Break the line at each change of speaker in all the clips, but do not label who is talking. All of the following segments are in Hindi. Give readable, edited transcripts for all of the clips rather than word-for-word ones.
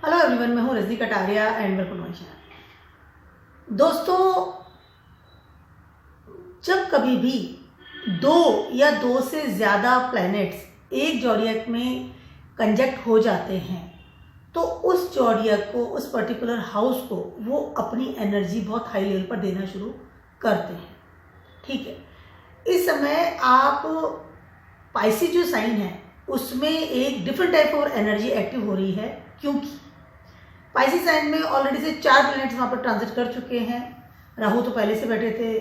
हेलो एवरीवन, मैं हूँ Rajni Kataria and welcome to my channel. दोस्तों, जब कभी भी दो या दो से ज़्यादा प्लैनेट्स एक जॉडियक में कंजक्ट हो जाते हैं तो उस जॉडियक को, उस पर्टिकुलर हाउस को वो अपनी एनर्जी बहुत हाई लेवल पर देना शुरू करते हैं। ठीक है, इस समय आप पाइसिस जो साइन है उसमें एक different type of energy active हो रही है, क्योंकि पाइसिस साइन में ऑलरेडी से 4 प्लैनेट्स वहाँ पर ट्रांजिट कर चुके हैं। राहु तो पहले से बैठे थे,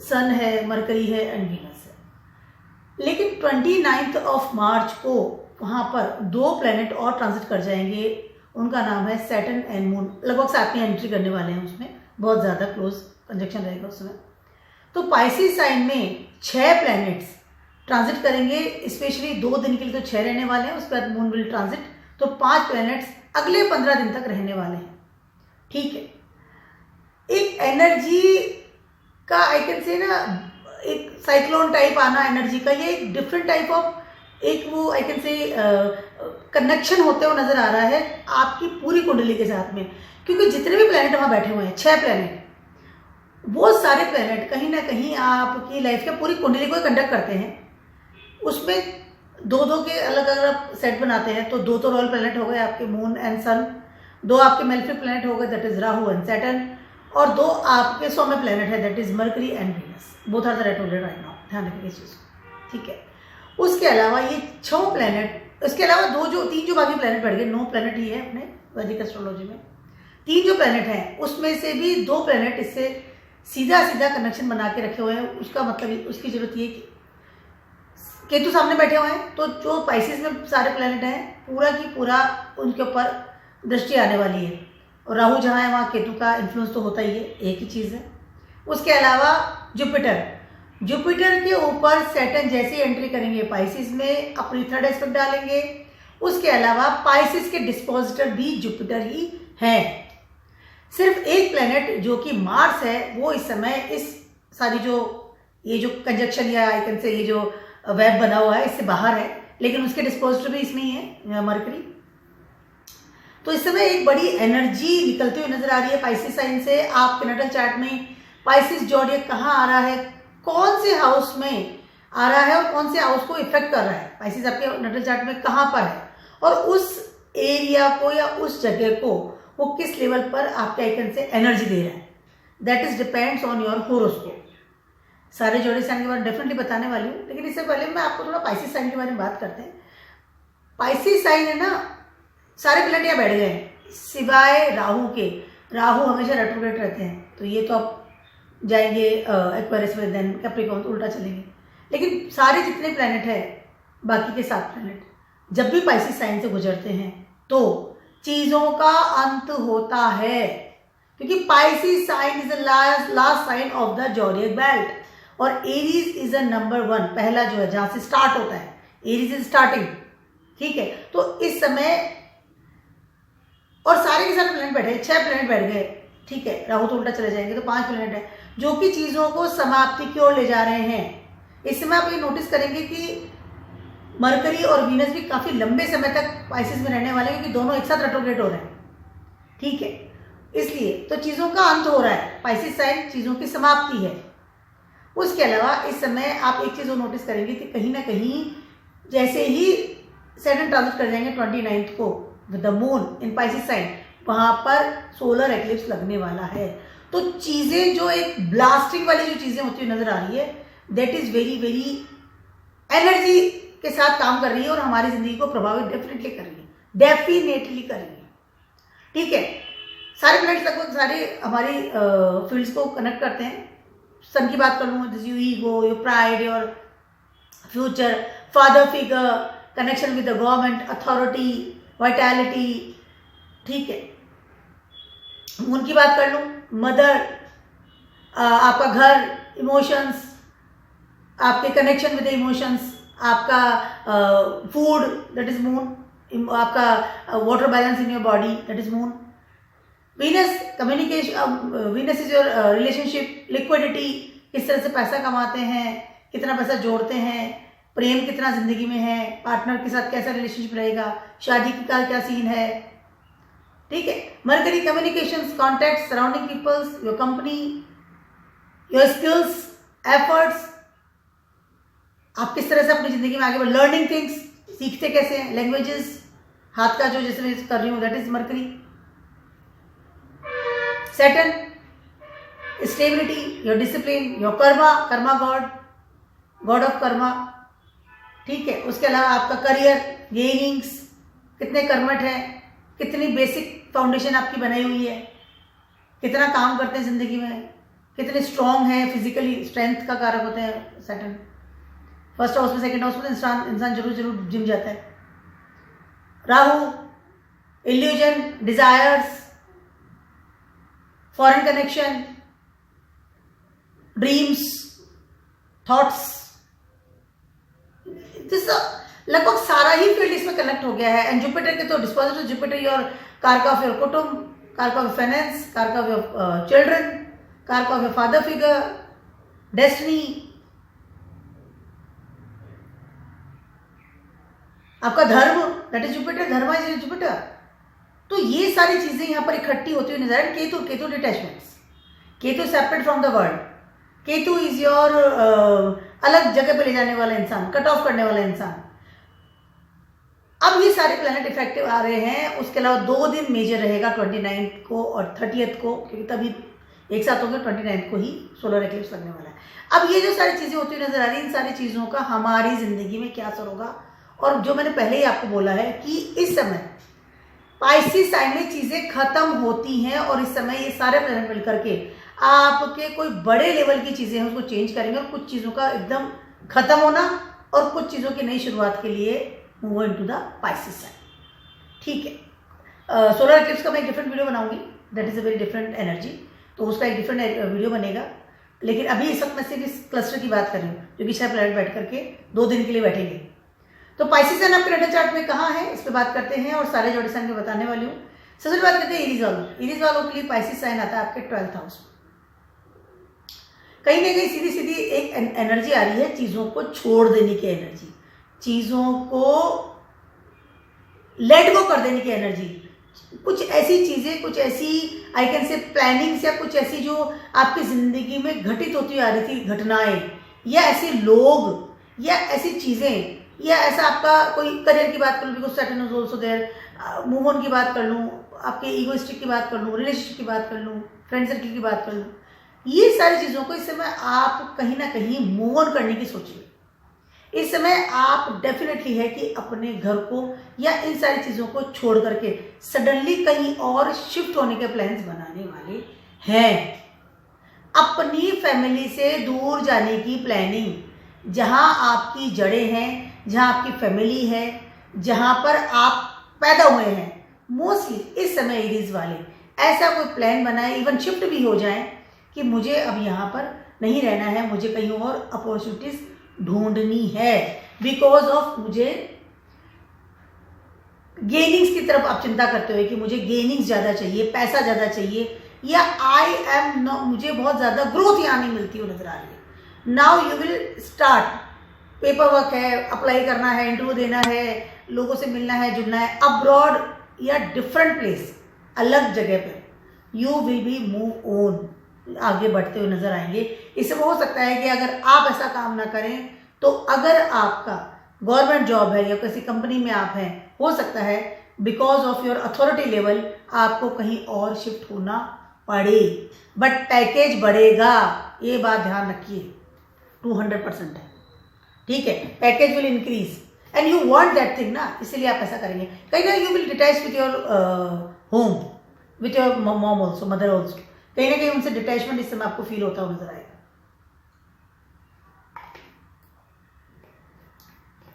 सन है, मरकरी है एंड वीनस है। लेकिन 29 ऑफ मार्च को वहाँ पर 2 प्लैनेट और ट्रांजिट कर जाएंगे। उनका नाम है सैटर्न एंड मून। लगभग साथ में एंट्री करने वाले हैं, उसमें बहुत ज़्यादा क्लोज कंजक्शन रहेगा उसमें। तो पाइसिस साइन में 6 प्लैनेट्स ट्रांजिट करेंगे, स्पेशली 2 दिन के लिए तो 6 रहने वाले हैं, उसके बाद मून विल ट्रांजिट, तो 5 प्लैनेट्स अगले 15 दिन तक रहने वाले हैं। ठीक है, एक एनर्जी का आई कैन से ना, एक साइक्लोन टाइप आना एनर्जी का, ये एक डिफरेंट टाइप ऑफ एक वो आई कैन से कनेक्शन होते हुए नजर आ रहा है आपकी पूरी कुंडली के साथ में। क्योंकि जितने भी प्लैनेट वहाँ बैठे हुए हैं, 6 प्लैनेट, वो सारे प्लैनेट कहीं ना कहीं आपकी लाइफ के पूरी कुंडली को कंडक्ट करते हैं। उसमें 2-2 के अलग अलग सेट बनाते हैं, तो 2 तो रॉयल प्लैनेट हो गए आपके, मून एंड सन, 2 आपके मेलेफिक प्लैनेट हो गए, that is Rahu and Saturn, और 2 आपके सौम्य प्लैनेट है, that is Mercury and Venus. Both are the retrograde right now, ध्यान रखिए इस चीज को। ठीक है, उसके अलावा ये 6 प्लैनेट, उसके अलावा 3 जो बाकी प्लैनेट बढ़ गए, 9 प्लैनेट ही है अपने वैदिक एस्ट्रोलॉजी में। 3 जो प्लैनेट हैं उसमें से भी 2 प्लैनेट इससे सीधा सीधा कनेक्शन बना के रखे हुए हैं। उसका मतलब उसकी जरूरत ये कि केतु सामने बैठे हुए हैं, तो जो पाइसिस में सारे प्लैनेट हैं पूरा की पूरा उनके ऊपर दृष्टि आने वाली है, और राहु जहाँ है वहाँ केतु का इन्फ्लुएंस तो होता ही है, एक ही चीज़ है। उसके अलावा जुपिटर के ऊपर सैटर्न जैसे ही एंट्री करेंगे पाइसिस में, अपनी 3rd एस्पेक्ट डालेंगे। उसके अलावा पाइसिस के डिस्पोजिटर भी जुपिटर ही है। सिर्फ एक प्लैनेट जो कि मार्स है, वो इस समय इस सारी ये जो कंजक्शन या आई कैन से ये जो वेब बना हुआ है इससे बाहर है, लेकिन उसके डिस्पोजिटर भी इसमें ही है, मरकरी। तो इस समय एक बड़ी एनर्जी निकलती हुई नजर आ रही है पाइसिस साइन से। आपके नटल चार्ट में पाइसिस जॉडियक कहाँ आ रहा है, कौन से हाउस में आ रहा है और कौन से हाउस को इफेक्ट कर रहा है, पाइसिस आपके नटल चार्ट में कहाँ पर है, और उस एरिया को या उस जगह को वो किस लेवल पर आपके आइकन से एनर्जी दे रहा है, that is depends on your horoscope. सारे जोड़ी साइन के बारे में डेफिनेटली बताने वाली हूँ, लेकिन इससे पहले मैं आपको थोड़ा पाइसिस साइन के बारे में बात करते हैं। पाइसिस साइन है ना, सारे प्लैनेट यहाँ बैठ गए हैं सिवाय राहु के। राहु हमेशा रेट्रोग्रेड रहते हैं, तो ये तो आप जाएंगे एक्वेरियस में, देन कैप्रिकॉर्न, तो उल्टा चलेंगे। लेकिन सारे जितने प्लैनेट है, बाकी के 7 प्लैनेट जब भी पाइसिस साइन से गुजरते हैं तो चीज़ों का अंत होता है, क्योंकि Pisces sign is the last sign of the zodiac belt, और एरीज इज अ नंबर 1, पहला जो है जहां से स्टार्ट होता है, एरीज इज स्टार्टिंग। ठीक है, तो इस समय और सारे के सारे प्लैनेट बैठे, 6 प्लैनेट बैठ गए। ठीक है, राहु तो उल्टा चले जाएंगे, तो 5 प्लैनेट है जो कि चीजों को समाप्ति की ओर ले जा रहे हैं। इस समय आप ये नोटिस करेंगे कि मरकरी और वीनस भी काफी लंबे समय तक पाइसिस में रहने वाले हैं, क्योंकि दोनों एक साथ रेट्रोग्रेड हो रहे हैं। ठीक है, इसलिए तो चीजों का अंत हो रहा है, पाइसिस साइन चीजों की समाप्ति है। उसके अलावा इस समय आप एक चीज और नोटिस करेंगे कि कहीं ना कहीं जैसे ही सैटर्न ट्रांजिट कर जाएंगे 29 को with the moon in Pisces sign, वहां पर सोलर एक्लिप्स लगने वाला है। तो चीजें जो एक ब्लास्टिंग वाली जो चीजें होती हुई नजर आ रही है, that is very very energy के साथ काम कर रही है और हमारी जिंदगी को प्रभावित डेफिनेटली कर रही है, डेफिनेटली कर रही है। ठीक है, सारे प्लैनेट्स लगभग सारे हमारी फील्ड्स को कनेक्ट करते हैं। सन की बात कर लूँ, this your ego, your pride, your future, father figure, connection with the government, authority, vitality. ठीक है, मून की बात कर लूँ, मदर, आपका घर, इमोशंस, आपके कनेक्शन विद द इमोशंस, आपका फूड, दैट इज मून, आपका water balance in your body, that is moon. Venus communication, Venus is your relationship, liquidity, किस तरह से पैसा कमाते हैं, कितना पैसा जोड़ते हैं, प्रेम कितना जिंदगी में है, पार्टनर के साथ कैसा रिलेशनशिप रहेगा, शादी का क्या सीन है, ठीक है। Mercury communications, contact, surrounding peoples, your company, your skills, efforts, आप किस तरह से अपनी जिंदगी में आगे बढ़, लर्निंग थिंग्स, सीखते कैसे हैं, लैंग्वेजेस, हाथ का जो जैसे मैं कर रही हूँ that is mercury. Saturn, stability, your discipline, your Karma, Karma God of Karma, ठीक है। उसके अलावा आपका करियर, गेनिंग्स, कितने कर्मठ है, कितनी बेसिक फाउंडेशन आपकी बनाई हुई है, कितना काम करते हैं जिंदगी में, कितने स्ट्रांग हैं फिजिकली, स्ट्रेंथ का कारक होते हैं सैटर्न। फर्स्ट हाउस में, सेकंड हाउस में इंसान जरूर जिम जाता है। Rahu, illusion, desires, foreign connection, dreams, thoughts, लगभग सारा ही फील्ड इसमें कनेक्ट हो गया है। एंड जुपिटर के तो डिस्पोजिटर, जुपिटर योर कारक ऑफ योर कुटुंब, कारक ऑफ फाइनेंस, कारक ऑफ योर चिल्ड्रन, कारक of your father figure, destiny, आपका धर्म, दैट इज जुपिटर, धर्म इज जुपिटर। तो ये सारी चीजें यहां पर इकट्ठी होती हुई नजर। Ketu, Ketu detachments, Ketu separate from the world, Ketu is your अलग जगह पे ले जाने वाला इंसान, कट ऑफ करने वाला इंसान। अब ये सारे प्लैनेट इफेक्टिव आ रहे हैं। उसके अलावा 2 दिन मेजर रहेगा, 29 को और 30 को, क्योंकि तभी एक साथ होंगे, 29 को ही सोलर एक्लिप्स लगने वाला है। अब ये जो सारी चीजें होती हुई नजर आ रही है, इन सारी चीजों का हमारी जिंदगी में क्या असर होगा। और जो मैंने पहले ही आपको बोला है कि इस समय पाइसिस साइन में चीजें खत्म होती हैं और इस समय ये सारे प्लैनेट मिलकर के आपके कोई बड़े लेवल की चीजें हैं उसको चेंज करेंगे और कुछ चीजों का एकदम खत्म होना और कुछ चीजों की नई शुरुआत के लिए move into the Pisces sign, ठीक है। सोलर एक्लिप्स का मैं एक डिफरेंट वीडियो बनाऊंगी, that is a very different energy, तो उसका एक डिफरेंट वीडियो बनेगा। लेकिन अभी इस वक्त मैं सिर्फ इस क्लस्टर की बात कर रही हूँ, जो कि 6 प्लैनेट बैठ करके 2 दिन के लिए बैठेंगे। तो पाइसिस साइन आपके नेटल चार्ट में कहाँ है, इस पर बात करते हैं और सारे जोड़ी साइन में बताने वाली हूँ। सबसे बात करते हैं एरीज वालों। एरीज वालों के लिए पाइसिस साइन आता है आपके 12th हाउस में। कहीं ना कहीं सीधी सीधी एक एनर्जी आ रही है चीजों को छोड़ देने की एनर्जी, चीजों को लेट गो कर देने की एनर्जी। कुछ ऐसी चीजें, कुछ ऐसी आई कैन से प्लानिंग्स या कुछ ऐसी जो आपकी जिंदगी में घटित होती आ रही थी घटनाएं, या ऐसे लोग या ऐसी चीजें, या ऐसा आपका कोई करियर की बात कर लूँ, because Saturn is also there, move on की बात कर लूँ, आपके ईगोइस्टिक की बात कर लूँ, रिलेशनशिप की बात कर लूँ, फ्रेंड सर्कल की बात कर लूँ, ये सारी चीजों को इस समय आप कहीं ना कहीं मूव ऑन करने की सोचिए। इस समय आप डेफिनेटली है कि अपने घर को या इन सारी चीजों को छोड़ करके सडनली कहीं और शिफ्ट होने के प्लान्स बनाने वाले हैं। अपनी फैमिली से दूर जाने की प्लानिंग, जहां आपकी जड़ें हैं, जहां आपकी फैमिली है, जहां पर आप पैदा हुए हैं, मोस्टली इस समय एरीज वाले ऐसा कोई प्लान बनाए, इवन शिफ्ट भी हो जाए कि मुझे अब यहाँ पर नहीं रहना है, मुझे कहीं और अपॉर्चुनिटीज ढूंढनी है, बिकॉज ऑफ मुझे गेनिंग्स की तरफ आप चिंता करते हो कि मुझे गेनिंग्स ज्यादा चाहिए, पैसा ज्यादा चाहिए, या आई एम नो, मुझे बहुत ज्यादा ग्रोथ यहाँ नहीं मिलती हुई नजर आ रही है। Now you will start, paper work है, अप्लाई करना है, इंटरव्यू देना है, लोगों से मिलना है, जुड़ना है, अब्रॉड या डिफरेंट प्लेस, अलग जगह पे you will be move on, आगे बढ़ते हुए नजर आएंगे। इसमें हो सकता है कि अगर आप ऐसा काम ना करें तो अगर आपका गवर्नमेंट जॉब है या किसी कंपनी में आप हैं, हो सकता है because of your authority level आपको कहीं और शिफ्ट होना पड़े, बट पैकेज बढ़ेगा, ये बात ध्यान रखिए, 200% है, ठीक है। Package will increase and you want that thing ना, इसलिए आप ऐसा करेंगे। कहीं ना you will detach with your home, with your mom also, mother also, कहीं ना कहीं उनसे डिटैचमेंट इस समय आपको फील होता हुआ नजर आएगा।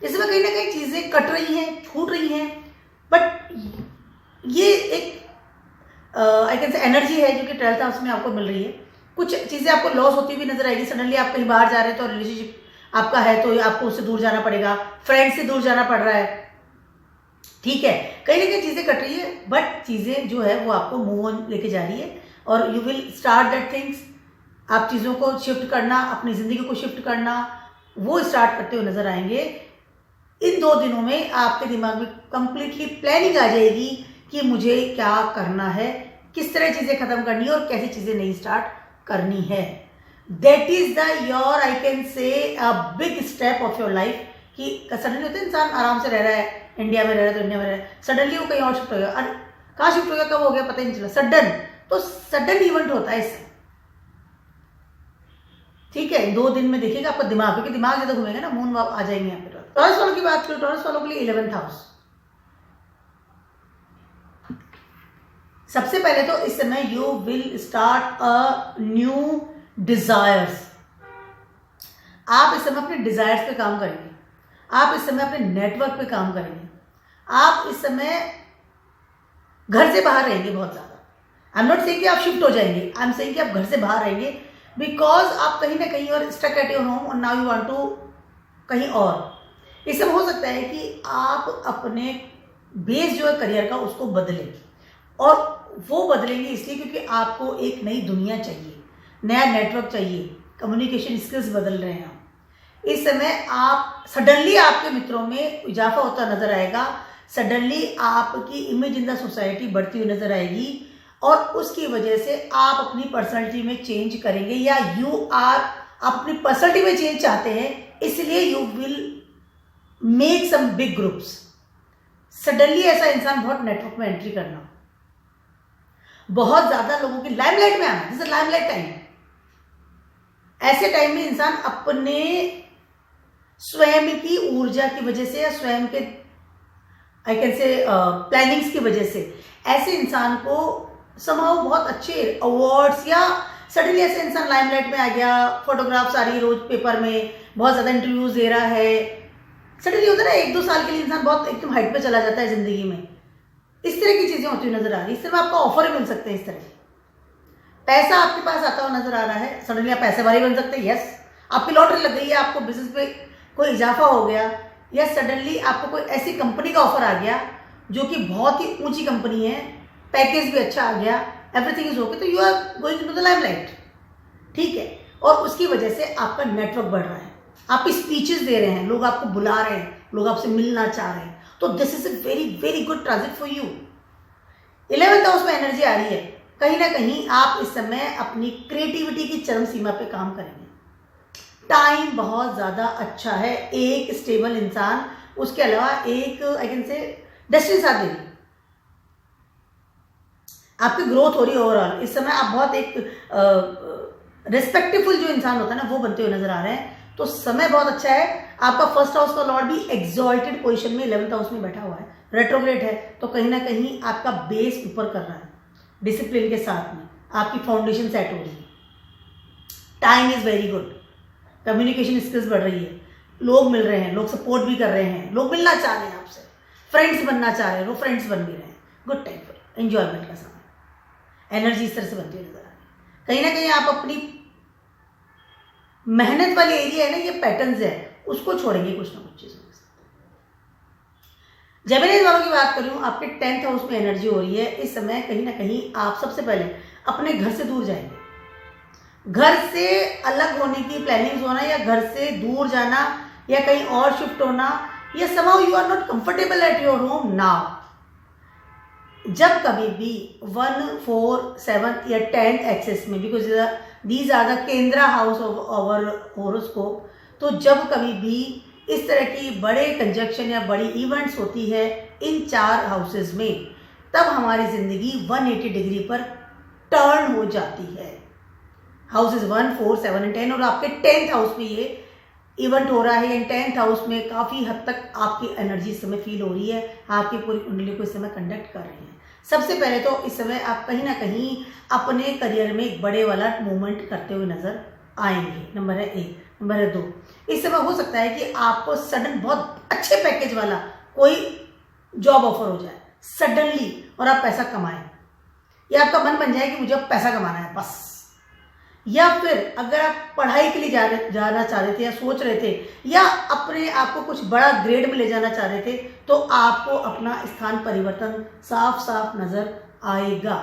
इसमें कहीं ना कहीं चीजें कट रही हैं, छूट रही हैं, बट ये एक आई कैन से एनर्जी है जो कि 12th हाउस में आपको मिल रही है। कुछ चीजें आपको लॉस होती हुई नजर आएगी, सडनली आप कहीं बाहर जा रहे हैं तो रिलेशनशिप आपका है तो आपको उससे दूर जाना पड़ेगा, फ्रेंड से दूर जाना पड़ रहा है, ठीक है। कहीं ना कहीं चीजें कट रही है, बट चीजें जो है वो आपको मूव ऑन लेके जा रही है और you will start that things. आप चीजों को शिफ्ट करना, अपनी जिंदगी को शिफ्ट करना, वो स्टार्ट करते हुए नजर आएंगे। इन 2 दिनों में आपके दिमाग में कंप्लीटली प्लानिंग आ जाएगी कि मुझे क्या करना है, किस तरह चीज़ें ख़त्म करनी है और कैसी चीज़ें नहीं स्टार्ट करनी है। That is the your I can से a big step of your life. कि सडनली होता है इंसान आराम से रह रहा है, इंडिया में रह रहा है तो इंडिया में रह रहा है, सडनली वो कहीं और शिफ्ट हो गया, और कहाँ शिफ्ट हो गया, कब हो गया पता ही नहीं चला, सडन। तो सडन इवेंट होता है इससे, ठीक है। 2 दिन में देखिएगा आपका दिमाग, क्योंकि दिमाग ज्यादा घूमेगा ना, मून आ जाएंगे यहाँ पे। टॉरस वालों की बात करूँ, टॉरस वालों के लिए 11th हाउस। सबसे पहले तो इस समय you will start a new desires. आप इस समय अपने डिजायर्स पे काम करेंगे, आप इस समय अपने नेटवर्क पे काम करेंगे, आप इस समय घर से बाहर रहेंगे बहुत ज्यादा। आई एम नॉट सेइंग कि आप शिफ्ट हो जाएंगे, आई एम सेइंग कि आप घर से बाहर रहेंगे, बिकॉज आप कहीं ना कहीं और स्टक एट योर होम और नाउ यू वांट टू कहीं और। इस समय हो सकता है कि आप अपने बेस जो है करियर का उसको बदलें, और वो बदलेंगे इसलिए क्योंकि आपको एक नई दुनिया चाहिए, नया नेटवर्क चाहिए, कम्युनिकेशन स्किल्स बदल रहे हैं आप। इस समय आप सडनली आपके मित्रों में इजाफा होता नजर आएगा, सडनली आपकी इमेज इन द सोसाइटी बढ़ती हुई नजर आएगी, और उसकी वजह से आप अपनी पर्सनैलिटी में चेंज करेंगे, या आप अपनी पर्सनैलिटी में चेंज चाहते हैं, इसलिए you will make some big groups. Suddenly ऐसा इंसान बहुत नेटवर्क में एंट्री करना, बहुत ज्यादा लोगों की लाइमलाइट में आना, जैसे लाइमलाइट टाइम। ऐसे टाइम में इंसान अपने स्वयं की ऊर्जा की वजह से या स्वयं के आई कैन से प्लानिंग्स की वजह से ऐसे इंसान को समाव बहुत अच्छे अवार्ड्स, या सडनली ऐसे इंसान लाइमलाइट में आ गया, फोटोग्राफ्स आ रही है रोज पेपर में, बहुत ज्यादा इंटरव्यूज दे रहा है, सडनली होता है ना 1-2 साल के लिए इंसान बहुत एकदम हाइट पे चला जाता है जिंदगी में। इस तरह की चीजें होती हुई नजर आ रही है। इस तरह आपको ऑफर मिल सकते हैं, इस तरह पैसा आपके पास आता हुआ नजर आ रहा है, सडनली आप पैसे वाले बन सकते हैं। यस, आपकी लॉटरी लग गई है, आपको बिजनेस पे कोई इजाफा हो गया, या सडनली आपको कोई ऐसी कंपनी का ऑफर आ गया जो कि बहुत ही ऊंची कंपनी है, पैकेज भी अच्छा आ गया, एवरीथिंग इज ओके, तो you are going to the limelight, ठीक है। और उसकी वजह से आपका नेटवर्क बढ़ रहा है, आप स्पीचेस दे रहे हैं, लोग आपको बुला रहे हैं, लोग आपसे मिलना चाह रहे हैं, तो this is a very very good transit for you. 11th house में एनर्जी आ रही है, कहीं ना कहीं आप इस समय अपनी क्रिएटिविटी की चरम सीमा पे काम करेंगे। टाइम बहुत ज्यादा अच्छा है, एक स्टेबल इंसान, उसके अलावा एक आई कैन से डेस्टिनी साथ देगी, आपकी ग्रोथ हो रही है ओवरऑल। इस समय आप बहुत एक रिस्पेक्टफुल जो इंसान होता है ना, वो बनते हुए नजर आ रहे हैं, तो समय बहुत अच्छा है। आपका फर्स्ट हाउस का लॉर्ड भी एक्सॉल्टेड पोजीशन में 11th हाउस में बैठा हुआ है, रेट्रोग्रेड है, तो कहीं ना कहीं आपका बेस ऊपर कर रहा है, डिसिप्लिन के साथ में आपकी फाउंडेशन सेट हो रही है। Time is very good, communication skills बढ़ रही है, लोग मिल रहे हैं, लोग सपोर्ट भी कर रहे हैं, लोग मिलना चाह रहे हैं आपसे, फ्रेंड्स बनना चाह रहे हैं, वो फ्रेंड्स बन भी रहे हैं। गुड टाइम फॉर एंजॉयमेंट का समय, एनर्जी इस तरह से बनती हुई नजर आ रही है। कहीं ना कहीं आप अपनी मेहनत वाली एरिया है ना, ये पैटर्न्स है, उसको छोड़ेंगे कुछ ना कुछ चीजों के साथ। जेमिनी वालों की बात करूं, आपके 10th हाउस में एनर्जी हो रही है इस समय। कहीं ना कहीं आप सबसे पहले अपने घर से दूर जाएंगे, घर से अलग होने की प्लानिंग होना, या घर से दूर जाना, या कहीं और शिफ्ट होना, या somehow you are not comfortable at your home now. जब कभी भी 1, 4, 7 या 10 एक्सेस में, बिकॉज दीज आर द केंद्रा हाउस ऑफ आवर होरोस्कोप, तो जब कभी भी इस तरह की बड़े कंजक्शन या बड़ी इवेंट्स होती है इन 4 हाउसेस में, तब हमारी जिंदगी 180 डिग्री पर टर्न हो जाती है। हाउसेस 1, 4, 7 एंड 10, और आपके 10th हाउस में ये इवेंट हो रहा है। 10th हाउस में काफी हद तक आपकी एनर्जी इस समय फील हो रही है, आपकी पूरी कुंडली को इस समय कंडक्ट कर रही है। सबसे पहले तो इस समय आप कहीं ना कहीं अपने करियर में एक बड़े वाला मूवमेंट करते हुए नजर आएंगे। नंबर है 1। नंबर है 2, इस समय हो सकता है कि आपको सडन बहुत अच्छे पैकेज वाला कोई जॉब ऑफर हो जाए सडनली, और आप पैसा कमाएं, या आपका मन बन जाए कि मुझे अब पैसा कमाना है बस। या फिर अगर आप पढ़ाई के लिए जाना चाह रहे थे, या सोच रहे थे, या अपने आप को कुछ बड़ा ग्रेड में ले जाना चाह रहे थे, तो आपको अपना स्थान परिवर्तन साफ साफ नजर आएगा।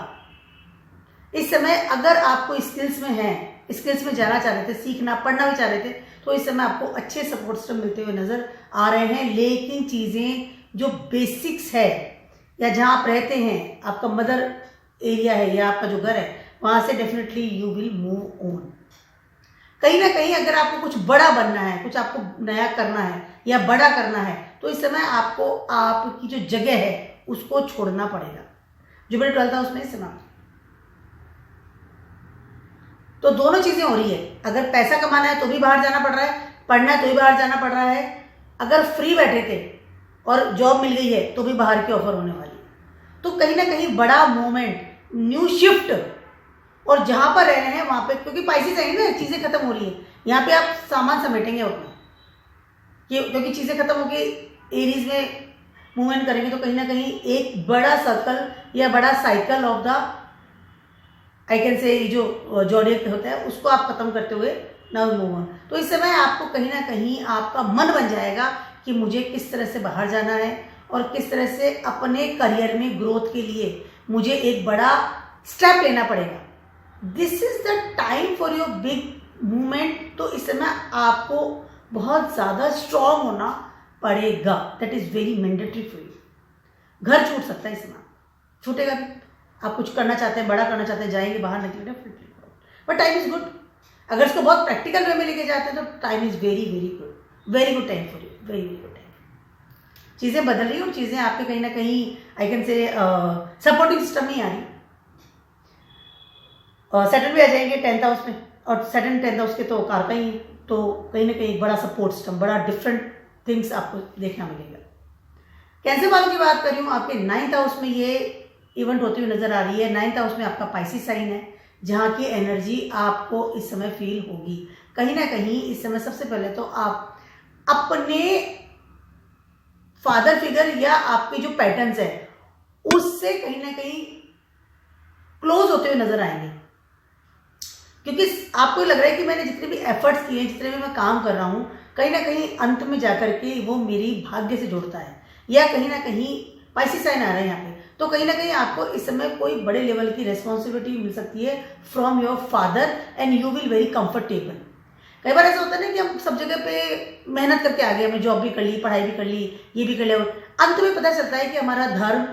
इस समय अगर आपको स्किल्स में है, स्किल्स में जाना चाह रहे थे, सीखना पढ़ना भी चाह रहे थे, तो इस समय आपको अच्छे सपोर्ट सिस्टम मिलते हुए नजर आ रहे हैं। लेकिन चीजें जो बेसिक्स है या जहाँ आप रहते हैं, आपका मदर एरिया है या आपका जो घर है, वहाँ से definitely you will move on. कहीं ना कहीं अगर आपको कुछ बड़ा बनना है, कुछ आपको नया करना है या बड़ा करना है, तो इस समय आपको आपकी जो जगह है उसको छोड़ना पड़ेगा। जुपिटर 12th हाउस में इस समय तो दोनों चीजें हो रही है। अगर पैसा कमाना है तो भी बाहर जाना पड़ रहा है, पढ़ना है तो भी बाहर जाना पड़ रहा है। अगर फ्री बैठे थे और जॉब मिल गई है तो भी बाहर की ऑफर होने वाली है। तो कहीं ना कहीं बड़ा मूवमेंट, न्यू शिफ्ट, और जहां पर रह रहे हैं वहां पे, क्योंकि पाइसेस है ना, चीजें खत्म हो रही है। यहाँ पे आप सामान समेटेंगे अपना, क्योंकि चीजें खत्म होगी, एरीज में मूवमेंट करेंगे, तो कहीं ना कहीं एक बड़ा सर्कल या बड़ा cycle of the I can से जो जॉडियक होता है उसको आप खत्म करते हुए नाउ मूव ऑन। तो इस समय आपको कहीं ना कहीं आपका मन बन जाएगा कि मुझे किस तरह से बाहर जाना है और किस तरह से अपने करियर में ग्रोथ के लिए मुझे एक बड़ा स्टेप लेना पड़ेगा। This is the time for your big movement. तो इस समय आपको बहुत ज़्यादा स्ट्रांग होना पड़ेगा। That is very mandatory for you. घर छूट सकता है इस समय, छूटेगा भी। आप कुछ करना चाहते हैं, बड़ा करना चाहते हैं, जाएंगे बाहर, निकले डेफिनेटली करो, बट टाइम इज गुड। अगर इसको बहुत प्रैक्टिकल वे में लेके जाते हैं तो time is very very good, very good time for you, very very good time. चीज़ें बदल रही और चीज़ें आपके कहीं ना कहीं आई कैन से सपोर्टिंग सिस्टम नहीं आ रही। सैटर्न भी आ जाएंगे 10th हाउस में, और सैटर्न 10th हाउस के तो कारका ही, तो कहीं ना कहीं बड़ा सपोर्ट सिस्टम, बड़ा डिफरेंट थिंग्स आपको देखना मिलेगा। कैंसर वालों की बात कर रही हूँ, आपके 9th हाउस में ये इवेंट होती हुई नजर आ रही है। 9th हाउस में आपका पाइसिस साइन है, जहाँ की एनर्जी आपको इस समय फील होगी। कहीं ना कहीं इस समय सबसे पहले तो आप अपने फादर फिगर या आपके जो पैटर्न्स है उससे कहीं ना कहीं क्लोज होते हुए नजर आएंगे, क्योंकि आपको लग रहा है कि मैंने जितने भी एफर्ट्स किए, जितने भी मैं काम कर रहा हूं, कहीं ना कहीं अंत में जाकर के वो मेरी भाग्य से जुड़ता है, या कहीं ना कहीं पाइसिस साइन आ रहा है यहाँ पे। तो कहीं ना कहीं आपको इस समय कोई बड़े लेवल की रेस्पॉन्सिबिलिटी मिल सकती है from your father and you will very comfortable. कई बार ऐसा होता है ना कि हम सब जगह पे मेहनत करके आ गए, हमने जॉब भी कर ली, पढ़ाई भी कर ली, ये भी कर लिया, अंत में पता चलता है कि हमारा धर्म,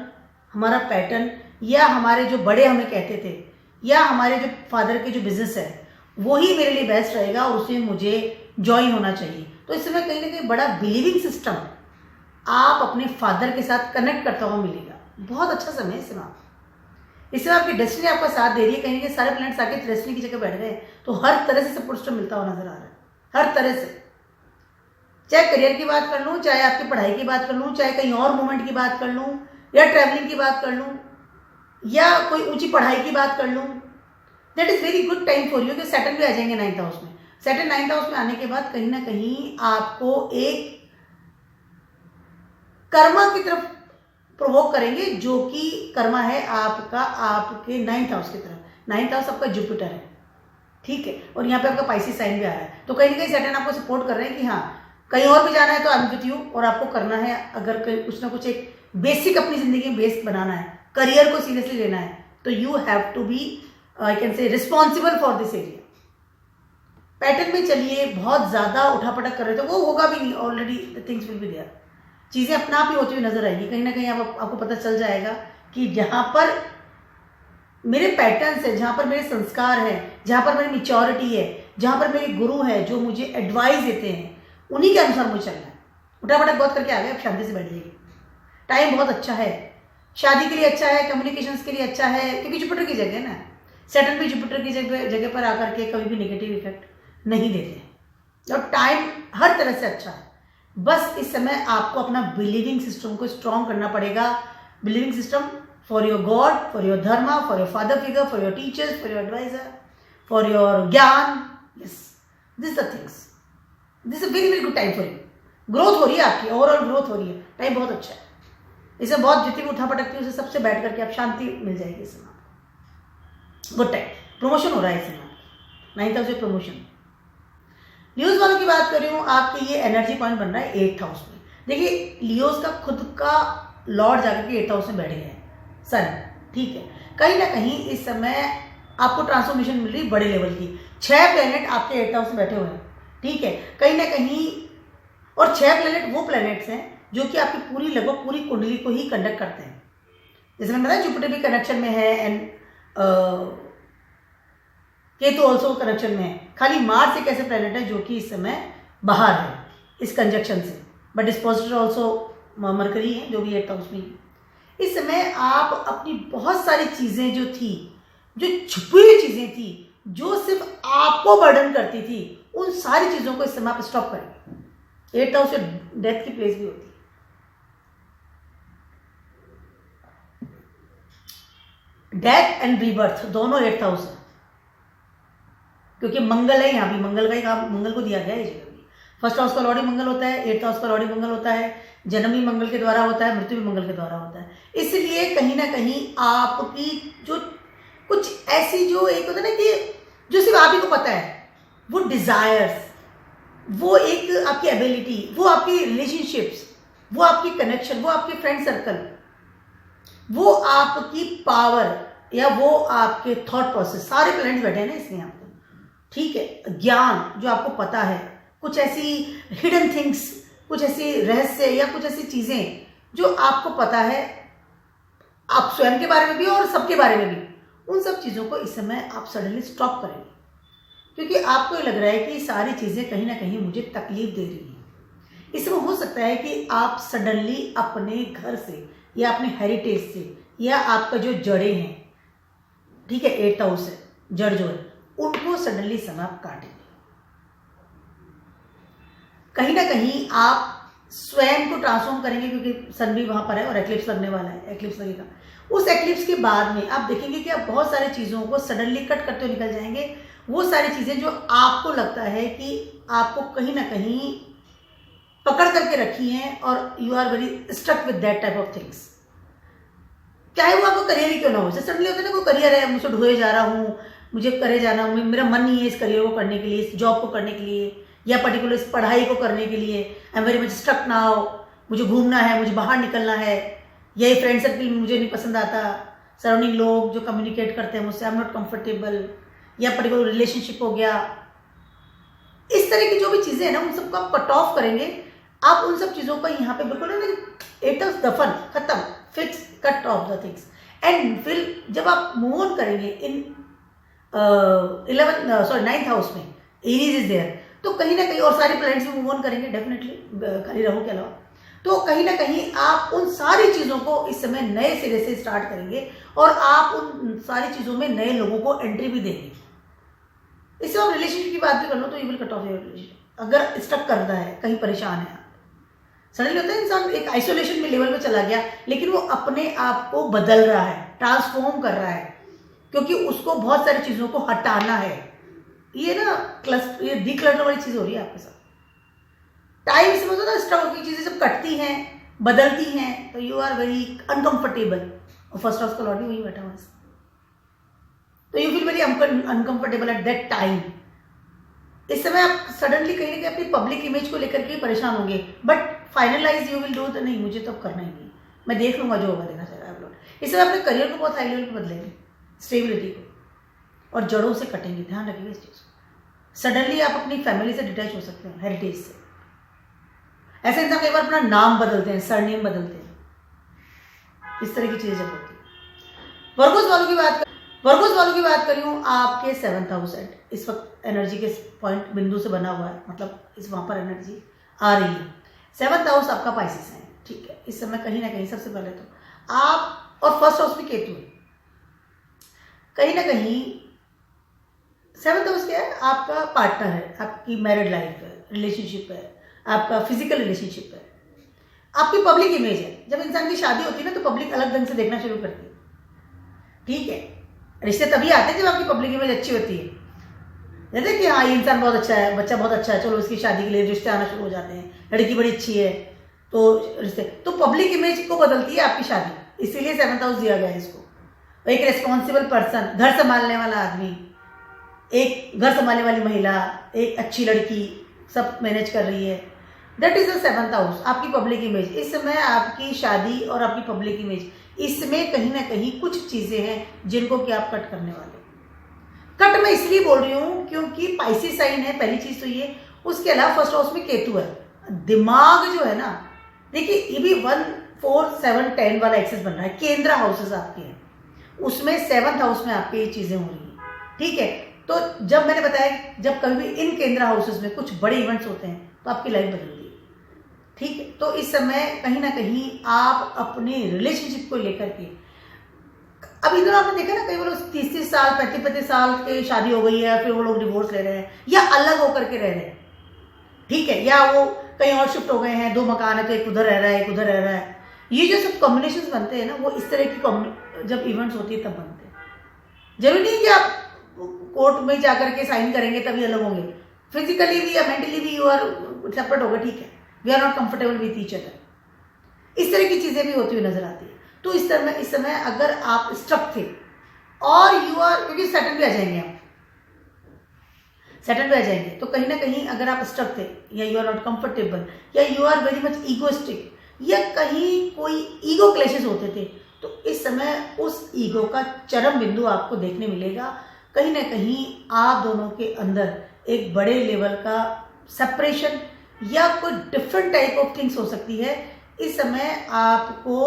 हमारा पैटर्न, या हमारे जो बड़े हमें कहते थे, या हमारे जो फादर के जो बिजनेस है वही मेरे लिए बेस्ट रहेगा और उसमें मुझे ज्वाइन होना चाहिए। तो इस समय कहीं ना कहीं बड़ा बिलीविंग सिस्टम आप अपने फादर के साथ कनेक्ट करता हुआ मिलेगा। बहुत अच्छा समय है इस समय आपकी डेस्टिनी आपका साथ दे रही है। कहीं ना कहीं सारे प्लैनेट्स आके डेस्टिनी की जगह बैठ गए, तो हर तरह से सपोर्ट सिस्टम मिलता हुआ नजर आ रहा है, हर तरह से। चाहे करियर की बात कर लूँ, चाहे आपकी पढ़ाई की बात कर लूँ, चाहे कहीं और मूवमेंट की बात कर लूँ, या ट्रैवलिंग की बात कर लूँ, या कोई ऊंची पढ़ाई की बात कर लूँ, that is very good time for you. कि सैटर्न भी आ जाएंगे 9th हाउस में। सैटर्न 9th हाउस में आने के बाद कहीं ना कहीं आपको एक कर्मा की तरफ प्रोवोक करेंगे, जो कि कर्मा है आपका आपके 9th हाउस की तरफ। 9th हाउस आपका जुपिटर है, ठीक है, और यहाँ पे आपका पाइसिस साइन भी आ रहा है। तो कहीं ना कहीं सैटर्न आपको सपोर्ट कर रहे हैं कि हाँ कहीं और भी जाना है तो आई एम विद यू, और आपको करना है। अगर कहीं कुछ ना कुछ एक बेसिक अपनी जिंदगी में बेस बनाना है, करियर को सीरियसली लेना है, तो you have to be I can say responsible for this area. Pattern में चलिए, बहुत ज्यादा उठापटक कर रहे थे वो होगा भी नहीं, already the things will be there. चीजें अपना आप ही होती हुई नजर आएगी। कहीं ना कहीं आपको पता चल जाएगा कि जहां पर मेरे पैटर्न्स है, जहां पर मेरे संस्कार है, जहां पर मेरी मैच्योरिटी है, जहां पर मेरे गुरु है जो मुझे एडवाइस देते हैं, उन्हीं के अनुसार मुझे चलना है। उठापटक बहुत करके आ गए, अब शांति से बैठ जाइए। टाइम बहुत अच्छा है, शादी के लिए अच्छा है, कम्युनिकेशंस के लिए अच्छा है, क्योंकि जुपिटर की जगह ना, सैटर्न भी जुपिटर की जगह पर आकर के कभी भी नेगेटिव इफेक्ट नहीं देते। और टाइम हर तरह से अच्छा है। बस इस समय आपको अपना बिलीविंग सिस्टम को स्ट्रॉन्ग करना पड़ेगा। Believing system for your god, for your dharma, for your father figure, for your teachers, for your advisor, for your gyan. Yes, this the things, this is very very good time for you. Growth हो रही है आपकी, ओवरऑल ग्रोथ हो रही है, टाइम बहुत अच्छा है। इसे बहुत जितनी भी उठापटक थी उसे सबसे बैठ करके आप शांति मिल जाएगी इस समय। गुड टाइम, प्रमोशन हो रहा है इस समय, 9th हाउस में प्रमोशन। लियोज वालों की बात कर रही हूँ, आपके ये एनर्जी पॉइंट बन रहा है 8th हाउस में। देखिए लियोज का खुद का लॉर्ड जाकर के 8th हाउस में बैठ गया है, सन, ठीक है। कहीं ना कहीं इस समय आपको ट्रांसफॉर्मेशन मिल रही बड़े लेवल की। 6 प्लेनेट आपके 8th हाउस में बैठे हुए हैं, ठीक है, कहीं ना कहीं। और 6 प्लेनेट वो प्लेनेट्स हैं जो कि आपकी पूरी लगभग पूरी कुंडली को ही कंडक्ट करते हैं, जैसे मैंने बताया जुपिटर भी कनेक्शन में है एंड केतु ऑल्सो कनेक्शन में है। खाली मार्स एक ऐसे प्लेनेट है जो कि इस समय बाहर है इस कंजक्शन से, बट डिस्पोजिटर ऑल्सो मरकरी है जो भी 8th हाउस में। इस समय आप अपनी बहुत सारी चीज़ें जो थी, जो छुपी हुई चीज़ें थी, जो सिर्फ आपको बर्डन करती थी, उन सारी चीज़ों को इस समय आप स्टॉप करेंगे। 8th हाउस से डेथ की प्लेस भी होती है। डेथ एंड रीबर्थ दोनों 8th हाउस है, क्योंकि मंगल है यहाँ भी, मंगल का ही काम मंगल को दिया गया है जगह भी। फर्स्ट हाउस का लॉर्ड ही मंगल होता है, 8th हाउस का लॉर्ड ही मंगल होता है, जन्म भी मंगल के द्वारा होता है, मृत्यु भी मंगल के द्वारा होता है। इसलिए कहीं ना कहीं आपकी जो कुछ ऐसी जो एक होता है ना कि जो सिर्फ आप ही को पता है, वो डिजायर्स, वो एक आपकी एबिलिटी, वो आपकी रिलेशनशिप्स, वो आपकी कनेक्शन, वो आपके फ्रेंड सर्कल, वो आपकी पावर या वो आपके थॉट प्रोसेस, सारे प्लैनेट्स बैठे हैं ना इसमें यहाँ पे, ठीक है। ज्ञान जो आपको पता है, कुछ ऐसी हिडन थिंग्स, कुछ ऐसी रहस्य या कुछ ऐसी चीजें जो आपको पता है, आप स्वयं के बारे में भी और सबके बारे में भी, उन सब चीजों को इस समय आप सडनली स्टॉप करेंगे, क्योंकि आपको ये लग रहा है कि सारी चीजें कहीं ना कहीं मुझे तकलीफ दे रही हैं। इसमें हो सकता है कि आप सडनली अपने घर से या अपने हेरिटेज से या आपका जो जड़ें हैं, ठीक है, 8th हाउस है, जड़ जो है, उनको सडनली समय आप काटेंगे। कहीं ना कहीं आप स्वयं को ट्रांसफॉर्म करेंगे, क्योंकि सन भी वहां पर है और एक्लिप्स लगने वाला है, एक्लिप्स लगेगा। उस एक्लिप्स के बाद में आप देखेंगे कि आप बहुत सारी चीजों को सडनली कट करते हुए निकल जाएंगे। वो सारी चीजें जो आपको लगता है कि आपको कहीं ना कहीं पकड़ करके रखी हैं और you are very stuck with that type of things, चाहे वो आपको करियर ही क्यों ना हो। जैसे सडनली होता है ना, कोई करियर है, मुझसे ढोए जा रहा हूँ, मुझे करे जाना, मेरा मन नहीं है इस करियर को करने के लिए, इस जॉब को करने के लिए, या पर्टिकुलर इस पढ़ाई को करने के लिए, I am very much stuck now, मुझे घूमना है, मुझे बाहर निकलना है, ये फ्रेंड सर्कल मुझे नहीं पसंद आता, सराउंडिंग लोग जो कम्युनिकेट करते हैं मुझसे, आई एम नॉट कंफर्टेबल, या पर्टिकुलर रिलेशनशिप हो गया। इस तरह की जो भी चीजें हैं ना, उन सबको आप कट ऑफ करेंगे। आप उन सब चीजों को यहाँ पे बिल्कुल ना, 8th हाउस दफन, खत्म, fix, cut off the things. And फिर जब आप मूव ऑन करेंगे इन 9th हाउस में, एरीज इज देयर, तो कहीं ना कहीं, और सारे प्लैनेट्स भी मूव ऑन करेंगे डेफिनेटली, खाली राहु के अलावा, तो कहीं ना कहीं आप उन सारी चीजों को इस समय नए सिरे से स्टार्ट करेंगे और आप उन सारी चीजों में नए लोगों को एंट्री भी देंगे। इससे आप रिलेशनशिप की बात भी कर लो तो you will cut off your relationship. अगर स्टक कर रहा है, कहीं परेशान है, सडनली होता है इंसान एक आइसोलेशन में लेवल पे चला गया, लेकिन वो अपने आप को बदल रहा है, ट्रांसफॉर्म कर रहा है, क्योंकि उसको बहुत सारी चीजों को हटाना है। ये ना ये डिक्लटर वाली चीज हो रही है आपके साथ। टाइम समझो ना, स्ट्रगल की चीजें जब कटती हैं, बदलती हैं, तो यू आर वेरी अनकंफर्टेबल। और फर्स्ट हाउस का लॉर्ड भी वही बैठा हुआ है, तो you feel very uncomfortable at that time. इस समय आप सडनली कहीं ना कहीं अपनी पब्लिक इमेज को लेकर के परेशान होंगे, but finalize you will do तो नहीं, मुझे तो अब करना ही नहीं, मैं देख लूंगा जो होगा, देखना चाहिए। इस समय अपने करियर को बहुत हाई लेवल पर बदलेंगे, स्टेबिलिटी को, और जड़ों से कटेंगे। ध्यान रखिएगा इस चीज को। सडनली आप अपनी फैमिली से डिटैच हो सकते हैं, हेरिटेज से। ऐसे इंसान कई बार अपना नाम बदलते हैं, सरनेम बदलते हैं, इस तरह की चीजें जब होती है। वर्गोस वालों की बात करी हूँ, आपके 7th हाउस एट इस वक्त एनर्जी के पॉइंट बिंदु से बना हुआ है, मतलब इस वहां पर एनर्जी आ रही है। 7th हाउस आपका पाइसेस है, ठीक है। इस समय कहीं ना कहीं सबसे पहले तो आप, और फर्स्ट हाउस में केतु है, कहीं ना कहीं 7th हाउस क्या है, आपका पार्टनर है, आपकी मैरिड लाइफ है, रिलेशनशिप है, आपका फिजिकल रिलेशनशिप है, आपकी पब्लिक इमेज है। जब इंसान की शादी होती है ना, तो पब्लिक अलग ढंग से देखना शुरू करती है, ठीक है। रिश्ते तभी आते हैं जब आपकी पब्लिक इमेज अच्छी होती है, जैसे कि हाँ ये इंसान बहुत अच्छा है, बच्चा बहुत अच्छा है, चलो इसकी शादी के लिए रिश्ते आना शुरू हो जाते हैं, लड़की बड़ी अच्छी है, तो रिश्ते, तो पब्लिक इमेज को बदलती है आपकी शादी। इसीलिए 7th हाउस दिया गया है इसको। एक रेस्पॉन्सिबल पर्सन, घर संभालने वाला आदमी, एक घर संभालने वाली महिला, एक अच्छी लड़की, सब मैनेज कर रही है, that is the 7th house, आपकी पब्लिक इमेज। इस समय आपकी शादी और आपकी पब्लिक इमेज, इसमें कहीं ना कहीं कुछ चीजें हैं जिनको कि आप कट करने वाले। कट मैं इसलिए बोल रही हूं क्योंकि पाइसेस साइन है, पहली चीज तो ये। उसके अलावा फर्स्ट हाउस में केतु है। दिमाग जो है ना, देखिए ये भी 1 4, 7, 10 वाला एक्सेस बन रहा है, केंद्र हाउसेस आपके हैं, उसमें 7th हाउस में आपके ये चीज़ें हो रही हैं, ठीक है। तो जब मैंने बताया जब कभी भी इन केंद्र हाउसेस में कुछ बड़े इवेंट्स होते हैं तो आपकी लाइफ बदलती है, ठीक है। तो इस समय कहीं ना कहीं आप अपने रिलेशनशिप को लेकर के, अब इधर आपने देखा ना कई वो लोग 30-30 साल 35-35 साल के शादी हो गई है, फिर वो लोग डिवोर्स ले रहे हैं या अलग होकर के रह रहे हैं, ठीक है, या वो कहीं और शिफ्ट हो गए हैं, 2 मकान है तो एक उधर रह रहा है एक उधर रह रहा है। ये जो सब कॉम्बिनेशन बनते हैं ना, वो इस तरह की जब इवेंट्स होती है तब बनते हैं। जरूरी नहीं कि आप कोर्ट में जाकर के साइन करेंगे तभी अलग होंगे, फिजिकली भी या मेंटली भी यू आर सेपरेट होगा, ठीक है, we are not comfortable with each other, इस तरह की चीजें भी होती हुई नजर आती है। तो इस समय अगर आप स्ट्रक थे और यू आर, क्योंकि सेटल भी आ जाएंगे आप, सेटल भी आ जाएंगे, तो कहीं ना कहीं अगर आप स्ट्रक थे या यू आर नॉट कंफर्टेबल या you are very much egoistic या कहीं कोई ईगो क्लैशेस होते थे, तो इस समय उस ईगो का चरम बिंदु आपको देखने मिलेगा। कहीं ना कहीं आप दोनों के अंदर एक बड़े लेवल का सेपरेशन या कोई डिफरेंट टाइप ऑफ थिंग्स हो सकती है। इस समय आपको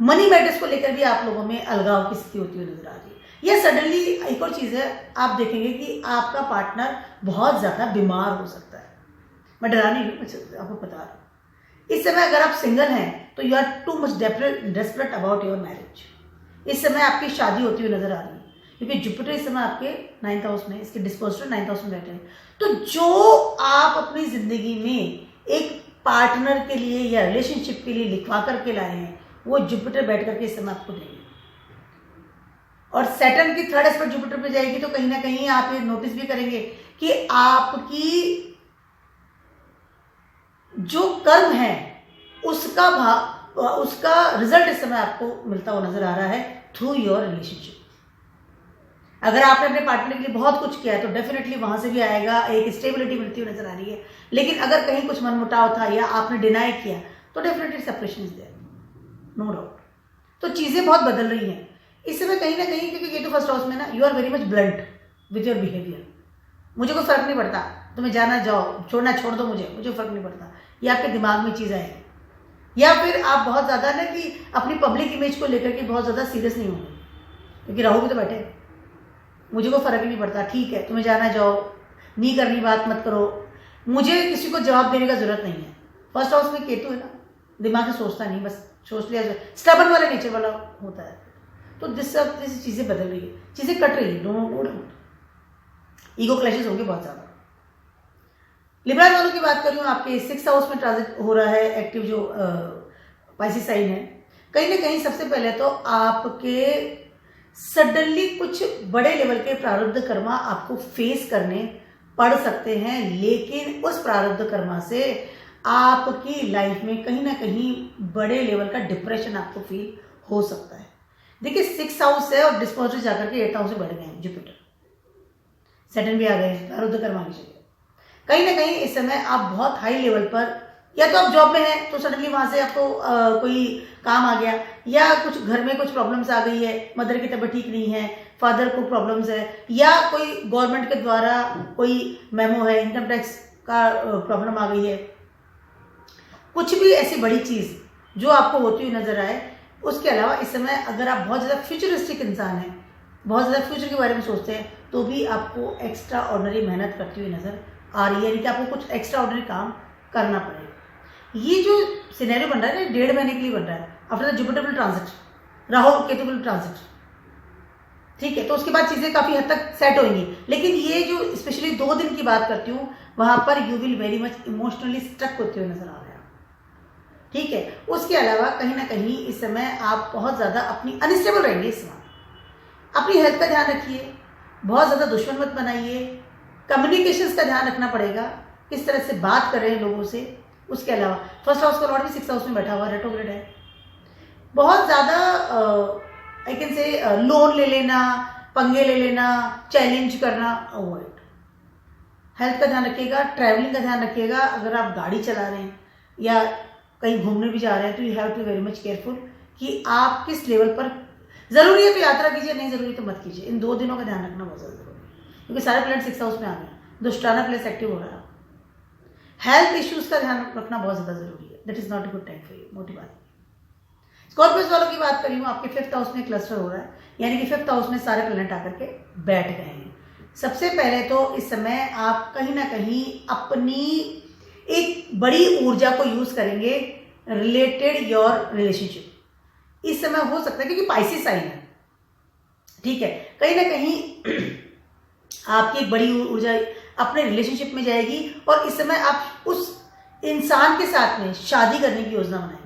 मनी मैटर्स को लेकर भी आप लोगों में अलगाव की स्थिति होती हुई नजर आ रही है। या सडनली एक और चीज है, आप देखेंगे कि आपका पार्टनर बहुत ज्यादा बीमार हो सकता है। मैं डरा नहीं हूँ, आपको बता रहा हूँ। इस समय अगर आप सिंगल हैं तो you are too much desperate about your marriage. इस समय आपकी शादी होती हुई नजर आ रही है, क्योंकि जुपिटर इस समय आपके 9th हाउस में, इसके डिस्पोजिटर 9th हाउस में बैठे हैं। तो जो आप अपनी जिंदगी में एक पार्टनर के लिए या रिलेशनशिप के लिए लिखवा करके लाए हैं, वो जुपिटर बैठ करके इस समय आपको देंगे। और सैटर्न की 3rd एस्पेक्ट जुपिटर पे जाएगी, तो कहीं ना कहीं आप ये नोटिस भी करेंगे कि आपकी जो कर्म है उसका रिजल्ट इस समय आपको मिलता हुआ नजर आ रहा है थ्रू योर रिलेशनशिप। अगर आपने अपने पार्टनर के लिए बहुत कुछ किया है तो डेफिनेटली वहां से भी आएगा, एक स्टेबिलिटी मिलती हुई नजर आ रही है। लेकिन अगर कहीं कुछ मनमुटाव था या आपने डिनाई किया तो definitely separation is there, no doubt. तो चीजें बहुत बदल रही हैं इस समय कहीं ना कहीं, क्योंकि ये तो 1st हाउस में ना, you are very much blunt with your behaviour. मुझे कोई फर्क नहीं पड़ता, तुम्हें जाना जाओ, छोड़ना छोड़ दो, मुझे फर्क नहीं पड़ता, ये आपके दिमाग में चीज आएगी। या फिर आप बहुत ज्यादा ना कि अपनी पब्लिक इमेज को लेकर के बहुत ज्यादा सीरियस नहीं होंगे, क्योंकि राहु भी तो बैठे, मुझे कोई फर्क नहीं पड़ता, ठीक है, तुम्हें जाना जाओ, नहीं करनी बात मत करो, मुझे किसी को जवाब देने का जरूरत नहीं है। 1st हाउस में केतु है ना, दिमाग से सोचता नहीं, बस सोच लिया, स्टबर्न वाला नेचर वाला होता है। तो जैसी चीजें बदल रही है, चीजें कट रही है, दोनों ईगो क्लैशेस होंगे बहुत ज्यादा। लिब्रा वालों की बात कर रही हूँ, आपके 6th हाउस में ट्रांजिट हो रहा है एक्टिव जो पाइसेस साइन है। कहीं ना कहीं सबसे पहले तो आपके सडनली कुछ बड़े लेवल के प्रारब्ध कर्मा आपको फेस करने पड़ सकते हैं, लेकिन उस प्रारब्ध कर्मा से आपकी लाइफ में कहीं ना कहीं बड़े लेवल का डिप्रेशन आपको फील हो सकता है। देखिए 6th हाउस है और डिस्पोजिटर जाकर के 8th हाउस में बढ़ गए हैं जुपिटर, सैटर्न भी आ गए हैं प्रारब्ध कर्मा की जगह। कहीं ना कहीं इस समय आप बहुत हाई लेवल पर, या तो आप जॉब में हैं तो सडनली वहां से आपको कोई काम आ गया, या कुछ घर में कुछ प्रॉब्लम्स आ गई है, मदर की तबीयत ठीक नहीं है, फादर को प्रॉब्लम्स है, या कोई गवर्नमेंट के द्वारा कोई मेमो है, इनकम टैक्स का प्रॉब्लम आ गई है, कुछ भी ऐसी बड़ी चीज जो आपको होती हुई नजर आए। उसके अलावा इस समय अगर आप बहुत ज़्यादा फ्यूचरिस्टिक इंसान हैं, बहुत ज़्यादा फ्यूचर के बारे में सोचते हैं, तो भी आपको एक्स्ट्रा ऑर्डिनरी मेहनत करती हुई नजर आ रही है, यानी कि आपको कुछ एक्स्ट्रा ऑर्डिनरी काम करना पड़ेगा। ये जो सिनेरियो बन रहा है ना, 1.5 महीने के लिए बन रहा है, after the Jupiter will transit, Rahu Ketu will transit, ठीक है। तो उसके बाद चीजें काफी हद तक सेट होंगी, लेकिन ये जो स्पेशली 2 दिन की बात करती हूँ, वहां पर you will very much emotionally struck होते हुए नजर आ रहे हैं, ठीक है। उसके अलावा कहीं ना कहीं इस समय आप बहुत ज्यादा अपनी अनस्टेबल रहेंगे इस समय। अपनी हेल्थ का ध्यान रखिए, बहुत ज्यादा दुश्मन मत बनाइए, कम्युनिकेशंस का ध्यान रखना पड़ेगा, किस तरह से बात कर रहे हैं लोगों से। उसके अलावा 1st हाउस का लॉर्ड भी 6th हाउस में बैठा हुआ रेट्रोग्रेड है। बहुत ज्यादा आई कैन से लोन ले लेना, पंगे ले लेना, चैलेंज करना अवॉइड। हेल्थ का ध्यान रखिएगा, ट्रैवलिंग का ध्यान रखिएगा। अगर आप गाड़ी चला रहे हैं या कहीं घूमने भी जा रहे हैं तो you have to very much careful कि आप किस लेवल पर, जरूरी है तो यात्रा कीजिए, नहीं जरूरी तो मत कीजिए। इन 2 दिनों का ध्यान रखना बहुत ज्यादा जरूरी है, क्योंकि सारे प्लैनेट 6th हाउस में आ गए, दुष्टाना प्लेस एक्टिव हो रहा है। हेल्थ इश्यूज का ध्यान रखना बहुत ज्यादा जरूरी है। That is not a good time for you, मोटी बात। स्कॉर्पियोस वालों की बात करी हूँ, आपके 5th हाउस में क्लस्टर हो रहा है, यानी कि 5th हाउस में सारे प्लैनेट आकर के बैठ गए हैं। सबसे पहले तो इस समय आप कहीं ना कहीं अपनी एक बड़ी ऊर्जा को यूज करेंगे रिलेटेड योर रिलेशनशिप। इस समय हो सकता है क्योंकि पाइसेस साइन है, ठीक है, कहीं ना कहीं आपकी एक बड़ी ऊर्जा अपने रिलेशनशिप में जाएगी और इस समय आप उस इंसान के साथ में शादी करने की योजना बनाएंगे,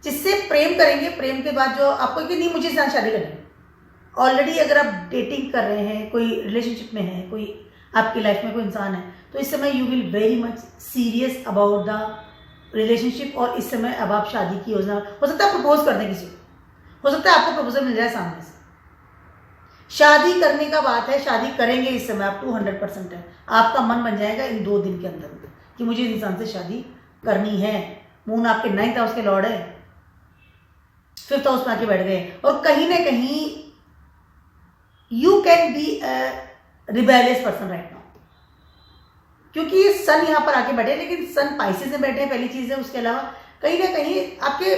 जिससे प्रेम करेंगे। प्रेम के बाद जो आपको कि नहीं मुझे इंसान शादी करनी है, ऑलरेडी अगर आप डेटिंग कर रहे हैं, कोई रिलेशनशिप में है, कोई आपकी लाइफ में कोई इंसान है, तो इस समय you will very much serious about the relationship. और इस समय अब आप शादी की योजना, हो सकता है प्रपोज कर दें किसी को, हो सकता है आपको प्रपोजल मिल जाए सामने से। शादी करने का बात है, शादी करेंगे इस समय आप 200% है, आपका मन बन जाएगा इन 2 दिन के अंदर कि मुझे इंसान से शादी करनी है। मून आपके 9th हाउस के लॉर्ड है, 5th हाउस में आके बैठ गए और कहीं ना कहीं you can be a rebellious person right now, क्योंकि ये सन यहां पर आके बैठे, लेकिन सन पाइसेस में बैठे, पहली चीज है। उसके अलावा कहीं ना कहीं आपके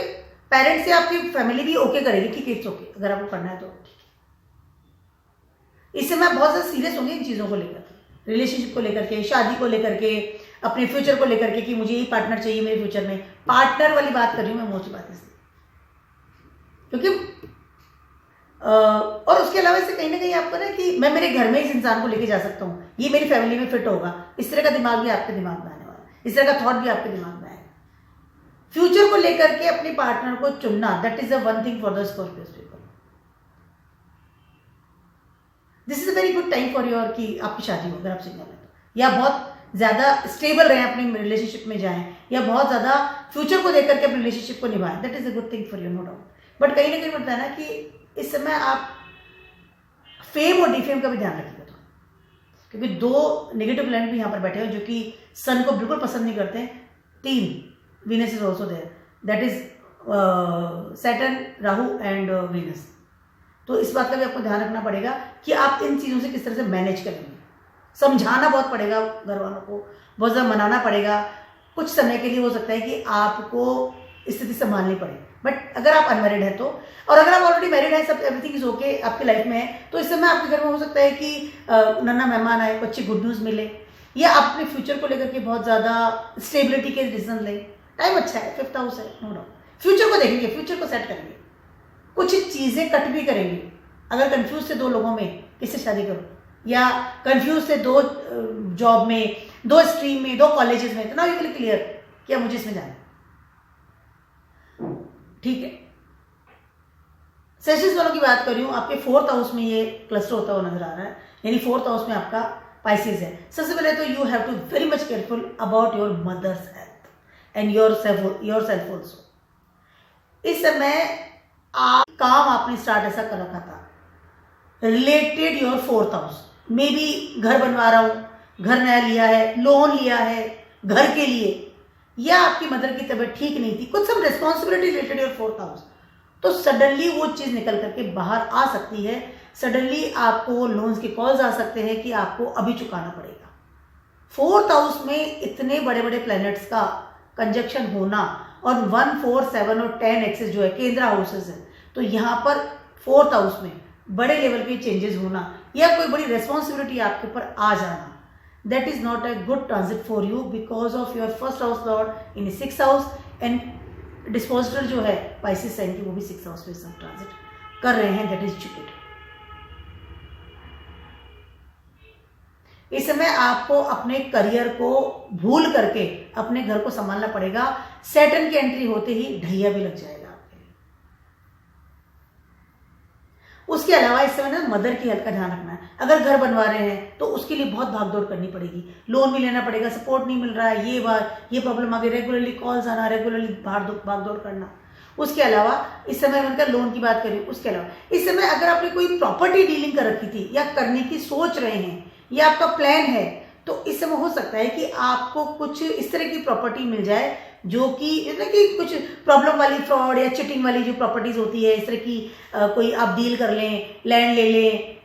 पेरेंट्स से आपकी फैमिली भी ओके करेगी, ठीक है, इट्स ओके, अगर आपको करना है तो। इस समय आप बहुत ज्यादा सीरियस होंगे इन चीजों को लेकर, रिलेशनशिप को लेकर के, शादी को लेकर के, अपने फ्यूचर को लेकर के कि मुझे यही पार्टनर चाहिए मेरे फ्यूचर में। पार्टनर वाली बात कर रही हूं मैं मोस्टली बात इसलिए क्योंकि और उसके अलावा से कहीं ना कहीं आपको ना कि मैं मेरे घर में इस इंसान को लेके जा सकता हूँ, ये मेरी फैमिली में फिट होगा, इस तरह का दिमाग भी आपके दिमाग में आने वाला है, इस तरह का थॉट भी आपके दिमाग में आएगा। फ्यूचर को लेकर के अपने पार्टनर को चुनना, that is the one thing for the Scorpio people. This is a very good time for your कि आपकी शादी हो, अगर आप सिंगल है तो, या बहुत ज्यादा स्टेबल रहे अपने रिलेशनशिप में जाएं, या बहुत ज्यादा फ्यूचर को देखकर के अपने रिलेशनशिप को निभाएं, that is a good thing for you, no doubt. But कहीं ना कहीं पड़ता है ना कि इस समय आप फेम और डिफेम का भी ध्यान रखिएगा तो, क्योंकि 2 नेगेटिव प्लैनेट भी यहाँ पर बैठे हैं जो कि सन को बिल्कुल पसंद नहीं करते। 3 Venus is also there, that is Saturn, Rahu and Venus. तो इस बात का भी आपको ध्यान रखना पड़ेगा कि आप इन चीज़ों से किस तरह से मैनेज करेंगे। समझाना बहुत पड़ेगा घर वालों को, बहुत ज़्यादा मनाना पड़ेगा। कुछ समय के लिए हो सकता है कि आपको स्थिति संभालनी पड़े, बट अगर आप अनमैरिड हैं तो, और अगर आप ऑलरेडी मैरिड हैं, सब एवरीथिंग इज ओके आपकी लाइफ में है, तो इस समय आपके घर में हो सकता है कि नन्ना मेहमान आए, कुछ अच्छी गुड न्यूज़ मिले, या आप अपने फ्यूचर को लेकर के बहुत ज़्यादा स्टेबिलिटी के डिसीजन लें। टाइम अच्छा है, 5th हाउस है, नो डाउट। फ्यूचर को देखेंगे, फ्यूचर को सेट करेंगे, कुछ चीज़ें कट भी करेंगे। अगर कंफ्यूज थे 2 लोगों में किससे शादी करो, या कंफ्यूज थे 2 जॉब में, 2 स्ट्रीम में, 2 कॉलेजेस में, तो नाउ यू विल क्लियर कि मुझे इसमें जाना, ठीक है। सेशंस वालों की बात कर रही हूँ, आपके 4th हाउस में ये क्लस्टर होता हुआ नजर आ रहा है, यानी 4th हाउस में आपका पाइसेस है। सबसे पहले तो you have to very much careful about your mother's health and yourself also. इस समय आप काम आपने स्टार्ट ऐसा कर रखा था related your 4th house, may be घर बनवा रहा हूँ, घर नया लिया है, लोन लिया है घर के लिए, या आपकी मदर की तबीयत ठीक नहीं थी, कुछ सब responsibility related your 4th house, तो सडनली वो चीज निकल करके बाहर आ सकती है। सडनली आपको लोन्स के कॉल्स आ सकते हैं कि आपको अभी चुकाना पड़ेगा। 4th हाउस में इतने बड़े बड़े प्लैनेट्स का कंजक्शन होना, और 1, 4, 7 और 10 एक्सेस जो है केंद्र हाउसेस है, तो यहाँ पर 4th हाउस में बड़े लेवल के चेंजेस होना या कोई बड़ी रेस्पॉन्सिबिलिटी आपके ऊपर आ जाना, that is not a good transit for you because of your 1st house Lord in 6th house, and dispositor जो है पाइसेस साइन की, वो भी 6th हाउस में सब ट्रांजिट कर रहे हैं, दैट इज जुपिटर। इस समय आपको अपने करियर को भूल करके अपने घर को संभालना पड़ेगा। सैटर्न की एंट्री होते ही ढैया भी लग जाएगा आपके लिए। उसके अलावा इस समय ना मदर की हेल्थ का ध्यान रखना है। अगर घर बनवा रहे हैं तो उसके लिए बहुत भागदौड़ करनी पड़ेगी, लोन भी लेना पड़ेगा, सपोर्ट नहीं मिल रहा है, ये प्रॉब्लम आ गई, रेगुलरली कॉल्स आना, रेगुलरली भागदौड़ करना। उसके अलावा इस समय उनका लोन की बात करें, उसके अलावा इस समय अगर आपने कोई प्रॉपर्टी डीलिंग कर रखी थी या करने की सोच रहे हैं या आपका प्लान है, तो इस समय हो सकता है कि आपको कुछ इस तरह की प्रॉपर्टी मिल जाए जो कि जैसे कि कुछ प्रॉब्लम वाली, फ्रॉड या चिटिंग वाली जो प्रॉपर्टीज होती है, इस तरह की कोई आप डील कर लें, लैंड ले लें,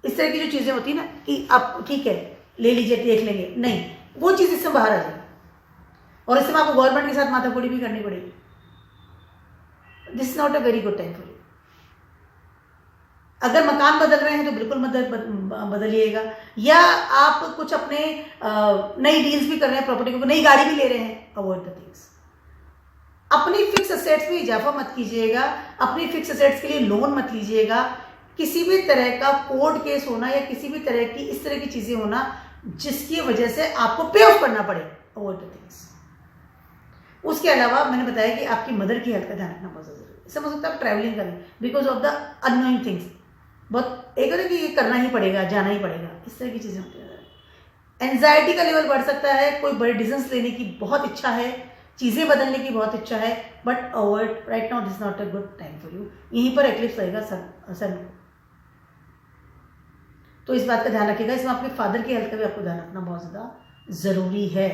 इस तरह की जो चीज़ें होती है ना कि आप ठीक है ले लीजिए, देख लेंगे, नहीं, वो चीज़ इससे बाहर आ जाए। और इस समय आपको गवर्नमेंट के साथ माथाकुटी भी करनी पड़ेगी। This is not a very good time for you. अगर मकान बदल रहे हैं तो बिल्कुल बदलिएगा, या आप कुछ अपने नई डील्स भी कर रहे हैं, प्रॉपर्टी को नई गाड़ी भी ले रहे हैं, अवॉइड द थिंग्स। अपनी फिक्स असेट्स में इजाफा मत कीजिएगा, अपनी फिक्स असेट्स के लिए लोन मत लीजिएगा। किसी भी तरह का कोर्ट केस होना या किसी भी तरह की इस तरह की चीजें होना जिसकी वजह से आपको पे ऑफ करना पड़े, अवॉइड द थिंग्स। उसके अलावा मैंने बताया कि आपकी मदर की हेल्थ का ध्यान रखना बहुत जरूरी है। समझ सकते हैं आप ट्रैवलिंग करें because of the annoying things, बहुत एक है कि ये करना ही पड़ेगा, जाना ही पड़ेगा, इस तरह की चीजें होती है। एंजाइटी का लेवल बढ़ सकता है, कोई बड़े डिसीजंस लेने की बहुत इच्छा है, चीजें बदलने की बहुत इच्छा है, but avoid right now, this not a good time for you. यहीं पर एक्लिप्स रहेगा सन को, तो इस बात का ध्यान रखिएगा। इसमें आपके फादर की हेल्थ का भी आपको ध्यान रखना बहुत ज्यादा जरूरी है।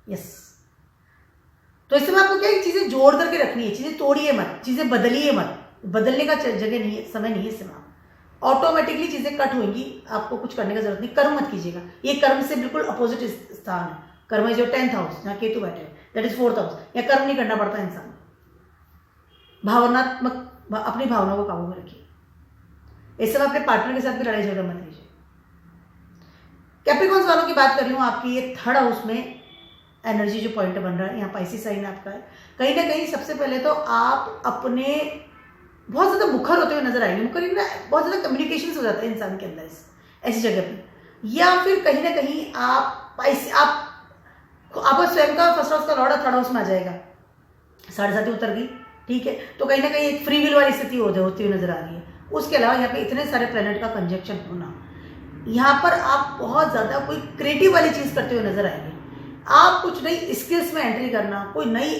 यस, तो इस समय आपको क्या चीजें जोड़ करके रखनी है, चीजें तोड़िए मत, चीजें बदलिए मत, बदलने का जगह नहीं है, समय नहीं है इस समय। ऑटोमेटिकली चीजें कट होंगी, आपको कुछ करने की जरूरत नहीं। कर्म मत कीजिएगा, ये कर्म से बिल्कुल अपोजिट स्थान है। कर्म जो 10th हाउस जहाँ केतु बैठे हैं, दैट इज 4th हाउस। यहाँ कर्म नहीं करना पड़ता इंसान। भावनात्मक अपनी भावनाओं को काबू में रखिए। इस समय अपने पार्टनर के साथ भी लड़ाई झगड़ा मत कीजिए। कैप्रिकॉर्न्स वालों की बात कर रही हूँ, आपकी ये 3rd हाउस में एनर्जी जो पॉइंट बन रहा है, यहाँ पाइसेस साइन आपका है। कहीं ना कहीं सबसे पहले तो आप अपने बहुत ज़्यादा मुखर होते हुए नजर आएंगे। मुखर ना, बहुत ज़्यादा कम्युनिकेशन हो जाता है इंसान के अंदर ऐसी जगह पे, या फिर कहीं ना कहीं आपका स्वयं का 1st हाउस का लॉर्ड 3rd हाउस में आ जाएगा। 7.5 उतर गई, ठीक है, तो कहीं ना कहीं एक फ्री विल वाली स्थिति होती हुई नजर आ रही है। उसके अलावा यहाँ पे इतने सारे प्लैनेट का कंजक्शन होना, यहाँ पर आप बहुत ज़्यादा कोई क्रिएटिव वाली चीज़ करते हुए नजर आएंगे। आप कुछ नई स्किल्स में एंट्री करना, कोई नई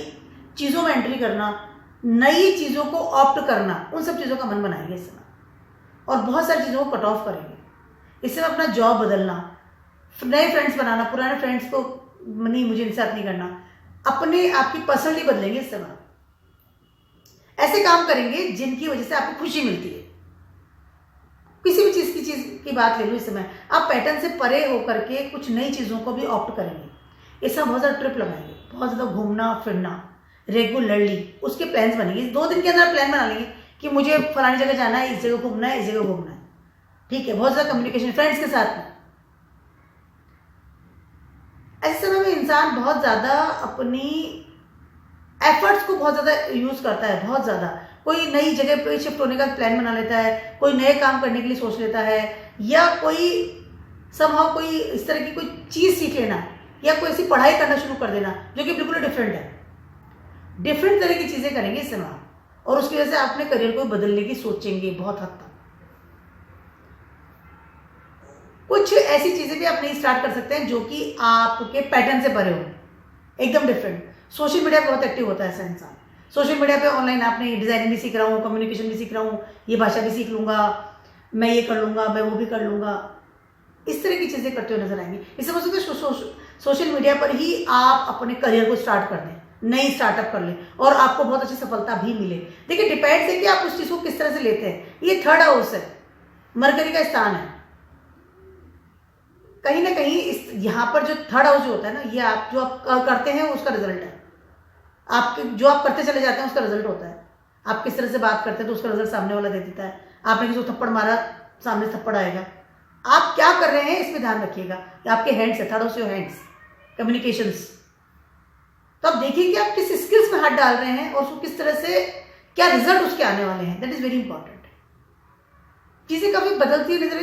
चीज़ों में एंट्री करना, नई चीज़ों को ऑप्ट करना, उन सब चीज़ों का मन बनाएंगे इस समय, और बहुत सारी चीज़ों को कट ऑफ करेंगे। इस समय अपना जॉब बदलना, नए फ्रेंड्स बनाना, पुराने फ्रेंड्स को नहीं, मुझे इनसे बात नहीं करना, अपने आपकी पर्सनलिटी बदलेंगे इस समय। ऐसे काम करेंगे जिनकी वजह से आपको खुशी मिलती है। किसी भी चीज़ की बात ले लो, इस समय आप पैटर्न से परे होकर के कुछ नई चीज़ों को भी ऑप्ट करेंगे। इस समय बहुत ज़्यादा ट्रिप लगाएंगे, बहुत ज़्यादा घूमना फिरना रेगुलरली, उसके प्लान्स बनेंगे। 2 दिन के अंदर प्लान बना लेंगे कि मुझे फलानी जगह जाना है, इस जगह घूमना है, इस जगह घूमना है, ठीक है। बहुत ज़्यादा कम्युनिकेशन फ्रेंड्स के साथ में। ऐसे समय में इंसान बहुत ज़्यादा अपनी एफर्ट्स को बहुत ज़्यादा यूज़ करता है, बहुत ज़्यादा। कोई नई जगह पे शिफ्ट होने का प्लान बना लेता है, कोई नए काम करने के लिए सोच लेता है, या कोई समहाउ कोई इस तरह की कोई चीज़ सीख लेना, या कोई ऐसी पढ़ाई करना शुरू कर देना जो कि बिल्कुल डिफरेंट है। डिफरेंट तरह की चीज़ें करेंगे इस समय, और उसकी वजह से आप अपने करियर को बदलने की सोचेंगे बहुत हद तक। कुछ ऐसी चीज़ें भी आप नहीं स्टार्ट कर सकते हैं जो कि आपके पैटर्न से परे हो, एकदम डिफरेंट। सोशल मीडिया पे बहुत एक्टिव होता है ऐसा इंसान। सोशल मीडिया पे ऑनलाइन आपने डिज़ाइनिंग भी सीख रहा हूँ, कम्युनिकेशन भी सीख रहा हूँ, ये भाषा भी सीख लूँगा, मैं ये कर लूँगा, मैं वो भी कर लूँगा, इस तरह की चीज़ें करते हुए नजर आएंगी। इस समझ सकते सोशल मीडिया पर ही आप अपने करियर को स्टार्ट कर दें, नई स्टार्टअप कर लें, और आपको बहुत अच्छी सफलता भी मिले। देखिए, डिपेंड्स है कि आप उस चीज़ को किस तरह से लेते हैं। ये 3rd हाउस है, मरकरी का स्थान है। कहीं ना कहीं इस यहाँ पर जो 3rd हाउस जो होता है ना, ये आप जो आप करते हैं उसका रिजल्ट है। आपके जो आप करते चले जाते हैं उसका रिजल्ट होता है। आप किस तरह से बात करते हैं तो उसका रिजल्ट सामने वाला दे देता है। आपने किसी को थप्पड़ मारा, सामने थप्पड़ आएगा। आप क्या कर रहे हैं इसमें ध्यान रखिएगा। आपके हैंड्स है, 3rd house your hands, communications. तो आप देखिए कि आप किस स्किल्स में हाथ डाल रहे हैं और उसको किस तरह से क्या रिजल्ट उसके आने वाले हैं। That is very important. चीजें काफी बदलती हुई नजर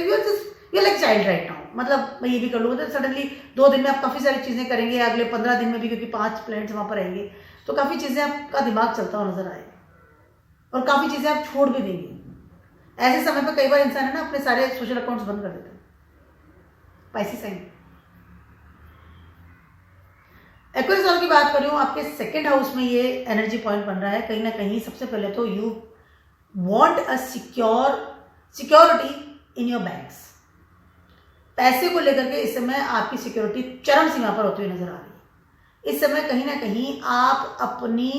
you like child right now. मतलब मैं ये भी कर लूँगा, तो सडनली 2 दिन में आप काफ़ी सारी चीज़ें करेंगे, अगले 15 दिन में भी, क्योंकि 5 प्लैनेट्स वहाँ पर रहेंगे, तो काफ़ी चीज़ें आपका दिमाग चलता हुआ नजर आएगा, और काफ़ी चीज़ें आप छोड़ भी देंगे। ऐसे समय पर कई बार इंसान है ना अपने सारे सोशल अकाउंट्स बंद कर देता है। Pisces sign. एक्वेरियस वालों की बात कर रही हूँ, आपके 2nd हाउस में ये एनर्जी पॉइंट बन रहा है। कहीं ना कहीं सबसे पहले तो you want a security in your banks. पैसे को लेकर के इस समय आपकी सिक्योरिटी चरम सीमा पर होती हुई नजर आ रही है। इस समय कहीं ना कहीं आप अपनी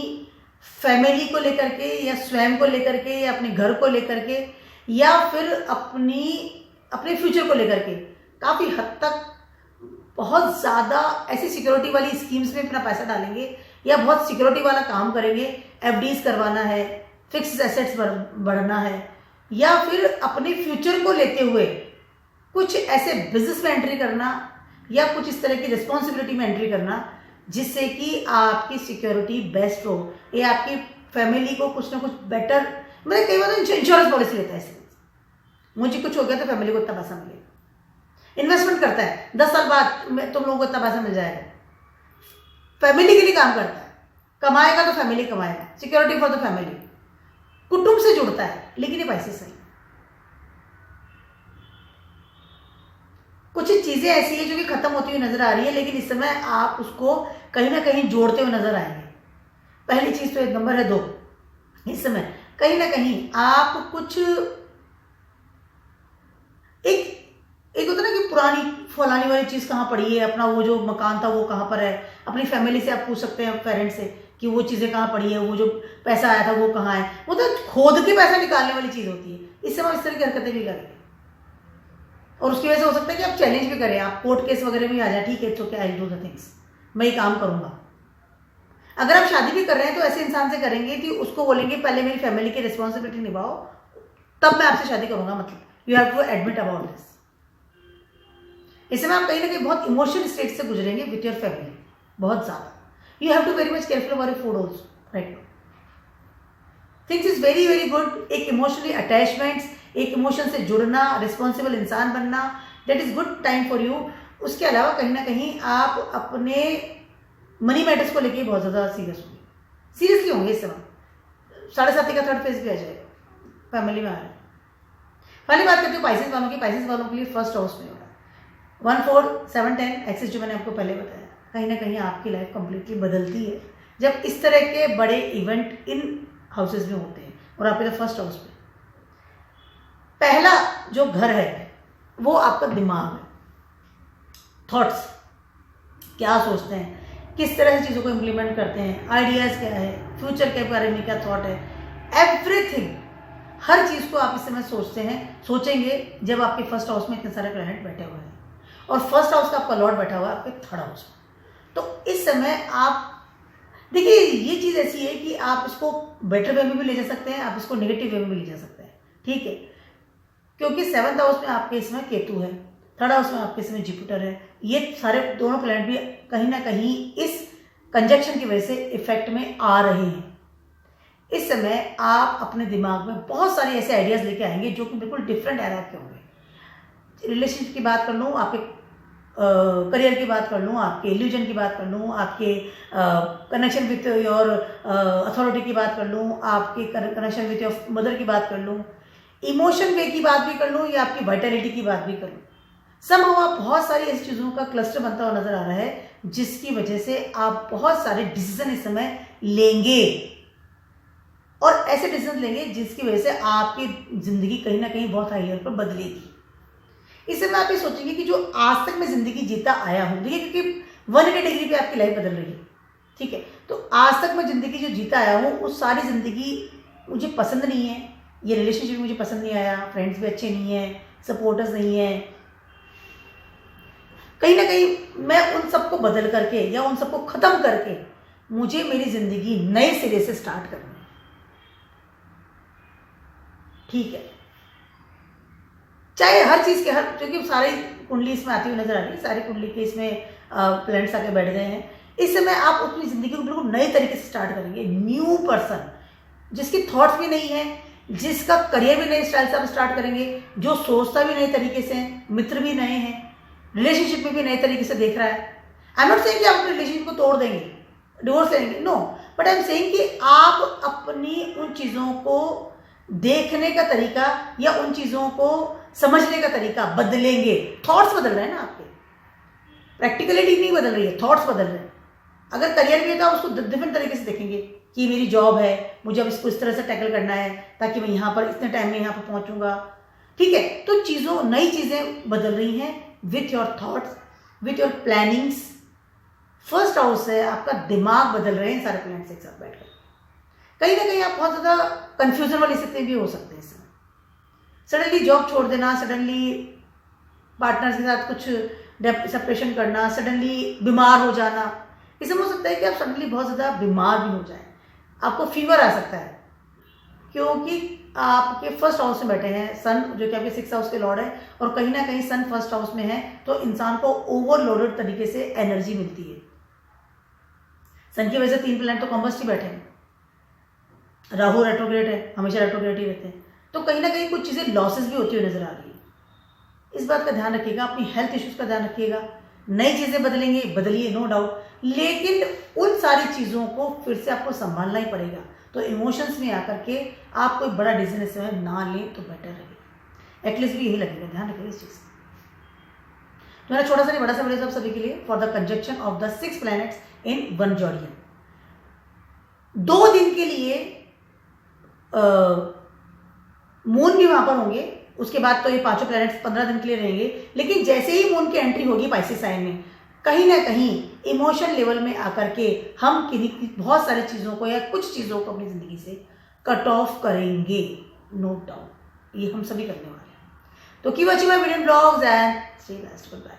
फैमिली को लेकर के, या स्वयं को लेकर के, या अपने घर को लेकर के, या फिर अपने फ्यूचर को लेकर के काफ़ी हद तक बहुत ज़्यादा ऐसी सिक्योरिटी वाली स्कीम्स में अपना पैसा डालेंगे या बहुत सिक्योरिटी वाला काम करेंगे, एफडीज करवाना है, फिक्स्ड एसेट्स बढ़ना है, या फिर अपने फ्यूचर को लेते हुए कुछ ऐसे बिजनेस में एंट्री करना या कुछ इस तरह की रिस्पॉन्सिबिलिटी में एंट्री करना जिससे कि आपकी सिक्योरिटी बेस्ट हो या आपकी फैमिली को कुछ ना कुछ बेटर, मतलब कई बार इंश्योरेंस पॉलिसी लेता है इसमें, मुझे कुछ हो गया तो फैमिली को इतना पैसा मिलेगा। इन्वेस्टमेंट करता है 10 साल बाद तुम लोगों को इतना पैसा मिल जाएगा, फैमिली के लिए काम करता है, कमाएगा तो फैमिली कमाएगा, सिक्योरिटी फॉर द फैमिली, कुटुंब से जुड़ता है। लेकिन ये पैसे सही, कुछ चीजें ऐसी है जो कि खत्म होती हुई नजर आ रही है, लेकिन इस समय आप उसको कहीं ना कहीं जोड़ते हुए नजर आएंगे। पहली चीज तो एक नंबर है 2, इस समय कहीं ना कहीं आप कुछ एक होता ना कि पुरानी फलानी वाली चीज कहाँ पड़ी है, अपना वो जो मकान था वो कहाँ पर है, अपनी फैमिली से आप पूछ सकते हैं, पेरेंट्स से कि वो चीजें कहाँ पड़ी है, वो जो पैसा आया था वो कहाँ है, वो तो खोद के पैसा निकालने वाली चीज होती है। इस समय इस तरह की हरकतें भी करेंगे और उसकी वजह से हो सकता है कि आप चैलेंज भी करें, आप कोर्ट केस वगैरह भी आ जाए, ठीक है तो क्या, आई डू द थिंग्स, मैं ये काम करूंगा। अगर आप शादी भी कर रहे हैं तो ऐसे इंसान से करेंगे कि उसको बोलेंगे पहले मेरी फैमिली की रिस्पॉन्सिबिलिटी निभाओ तब मैं आपसे शादी करूंगा, मतलब you have to admit about this. इस समय आप कहीं ना कहीं बहुत इमोशनल स्टेट से गुजरेंगे विथ योर फैमिली, बहुत ज्यादा। You have to very much careful about your food also right now. Things is very very good, एक इमोशनली अटैचमेंट्स, एक इमोशन से जुड़ना, रिस्पॉन्सिबल इंसान बनना, that is good time for you. उसके अलावा कहीं ना कहीं आप अपने मनी मैटर्स को लेके बहुत ज़्यादा सीरियसली होंगे इस समय। 7.5 का थर्ड फेज भी आ जाएगा, फैमिली में आ रहा है। पहली बात करते हो पाइसेस वालों की, पाइसेस वालों के लिए फर्स्ट हाउस में होगा 1, 4, 7, 10 एक्सेस, जो मैंने आपको पहले बताया, कहीं ना कहीं आपकी लाइफ कंप्लीटली बदलती है जब इस तरह के बड़े इवेंट इन हाउसेज में होते हैं और आपके फर्स्ट हाउस में। पहला जो घर है वो आपका दिमाग है, थॉट्स, क्या सोचते हैं, किस तरह से चीज़ों को इम्प्लीमेंट करते हैं, आइडियाज़ क्या है, फ्यूचर के बारे में क्या थॉट है, एवरीथिंग, हर चीज़ को आप इस समय सोचेंगे जब आपके फर्स्ट हाउस में इतने सारे प्लैनेट बैठे हुए हैं और फर्स्ट हाउस का आपका लॉर्ड बैठा हुआ है आपके थर्ड हाउस में। तो इस समय आप देखिए, ये चीज़ ऐसी है कि आप इसको बेटर वे में भी ले जा सकते हैं, आप इसको नेगेटिव वे में भी ले जा सकते हैं, ठीक है, क्योंकि 7th हाउस में आपके इसमें केतु है, थर्ड हाउस में आपके इसमें जुपिटर है, ये सारे दोनों प्लैनेट भी कहीं ना कहीं इस कंजक्शन की वजह से इफेक्ट में आ रहे हैं। इस समय आप अपने दिमाग में बहुत सारे ऐसे आइडियाज लेके आएंगे जो कि बिल्कुल डिफरेंट एरा के होंगे। रिलेशनशिप की बात कर लूँ, आपके करियर की बात कर लूँ, आपके इल्यूजन की बात कर लूँ, आपके कनेक्शन विथ योर अथॉरिटी की बात कर लूँ, आपके कनेक्शन विथ योर मदर की बात कर लूँ, इमोशन वे की बात भी कर लूँ या आपकी वाइटलिटी की बात भी कर लूँ, सब आप बहुत सारी ऐसी चीज़ों का क्लस्टर बनता हुआ नजर आ रहा है जिसकी वजह से आप बहुत सारे डिसीजन इस समय लेंगे और ऐसे डिसीजन लेंगे जिसकी वजह से आपकी जिंदगी कहीं ना कहीं बहुत हाई लेवल पर बदलेगी। इस समय आप ये सोचेंगे कि जो आज तक मैं जिंदगी जीता आया हूँ, देखिए क्योंकि 180 डिग्री पे आपकी लाइफ बदल रही है, ठीक है, तो आज तक मैं जिंदगी जो जीता आया हूँ उस सारी जिंदगी मुझे पसंद नहीं है, ये रिलेशनशिप मुझे पसंद नहीं आया, फ्रेंड्स भी अच्छे नहीं है, सपोर्टर्स नहीं है, कहीं ना कहीं मैं उन सबको बदल करके या उन सबको खत्म करके मुझे मेरी जिंदगी नए सिरे से स्टार्ट करनी है, ठीक है। चाहे हर चीज के हर, क्योंकि सारी कुंडली इसमें आती हुई नजर आ रही है, सारी कुंडली के इसमें प्लैनेट्स आके बैठ गए हैं। इस समय आप अपनी जिंदगी को बिल्कुल नए तरीके से स्टार्ट करेंगे, न्यू पर्सन, जिसकी थॉट्स भी नहीं है, जिसका करियर भी नए स्टाइल से आप स्टार्ट करेंगे, जो सोचता भी नए तरीके से है, मित्र भी नए हैं, रिलेशनशिप में भी नए तरीके से देख रहा है। आई एम नॉट सेइंग कि आप अपने रिलेशनशिप को तोड़ देंगे, डिवोर्स लेंगे, no, but I am saying कि आप अपनी उन चीज़ों को देखने का तरीका या उन चीज़ों को समझने का तरीका बदलेंगे। थॉट्स बदल रहे हैं ना आपके, प्रैक्टिकलिटी नहीं बदल रही है, थॉट्स बदल रहे हैं। अगर करियर भी है तो आप उसको डिफरेंट तरीके से देखेंगे कि मेरी जॉब है, मुझे अब इसको इस तरह से टैकल करना है ताकि मैं यहाँ पर इतने टाइम में यहाँ पर पहुँचूंगा, ठीक है। तो चीज़ों, नई चीज़ें बदल रही हैं with your thoughts, with your plannings. First house है आपका, दिमाग बदल रहे हैं सारे प्लैनेट्स एक साथ बैठकर। कहीं ना कहीं आप बहुत ज़्यादा कंफ्यूजन वाली स्थिति भी हो सकते हैं इसमें। सडनली जॉब छोड़ देना, सडनली पार्टनर के साथ कुछ सेपरेशन करना, सडनली बीमार हो जाना। इसमें हो सकता है कि आप सडनली बहुत ज़्यादा बीमार भी हो जाएं, आपको फीवर आ सकता है, क्योंकि आपके फर्स्ट हाउस में बैठे हैं सन, जो कि आपके 6th हाउस के लॉर्ड है, और कहीं ना कहीं सन फर्स्ट हाउस में है, तो इंसान को ओवरलोडेड तरीके से एनर्जी मिलती है। सन की वजह से 3 प्लैनेट तो कॉम्बस्ट ही बैठे हैं। राहु रेट्रोग्रेड है, हमेशा रेट्रोग्रेड ही रहते हैं, तो कहीं ना कहीं कुछ चीज़ें लॉसेस भी होती हुई नजर आ रही है। इस बात का ध्यान रखिएगा, अपनी हेल्थ इश्यूज का ध्यान रखिएगा। नई चीज़ें बदलेंगे, बदलिए, नो डाउट, लेकिन उन सारी चीज़ों को फिर से आपको संभालना ही पड़ेगा। तो इमोशंस में आकर के आप कोई बड़ा डिसीजन ना लें तो बेटर रहेगा। एटलीस्ट भी यही लगेगा, ध्यान रखिएगा इस चीज़। तो मेरा छोटा सा नहीं बड़ा सा वीडियो आप सभी के लिए for the conjunction of the 6 planets in one zodiac. 2 दिन के लिए मून भी वहां पर होंगे, उसके बाद तो ये 5 प्लैनेट्स 15 दिन के लिए रहेंगे। लेकिन जैसे ही मून की एंट्री होगी पाइसेस साइन में, कहीं ना कहीं इमोशन लेवल में आकर के हम किन्हीं बहुत सारी चीज़ों को या कुछ चीज़ों को अपनी ज़िंदगी से कट ऑफ करेंगे, नो डाउट, ये हम सभी करने वाले हैं। तो keep watching my video blogs and stay best, good bye.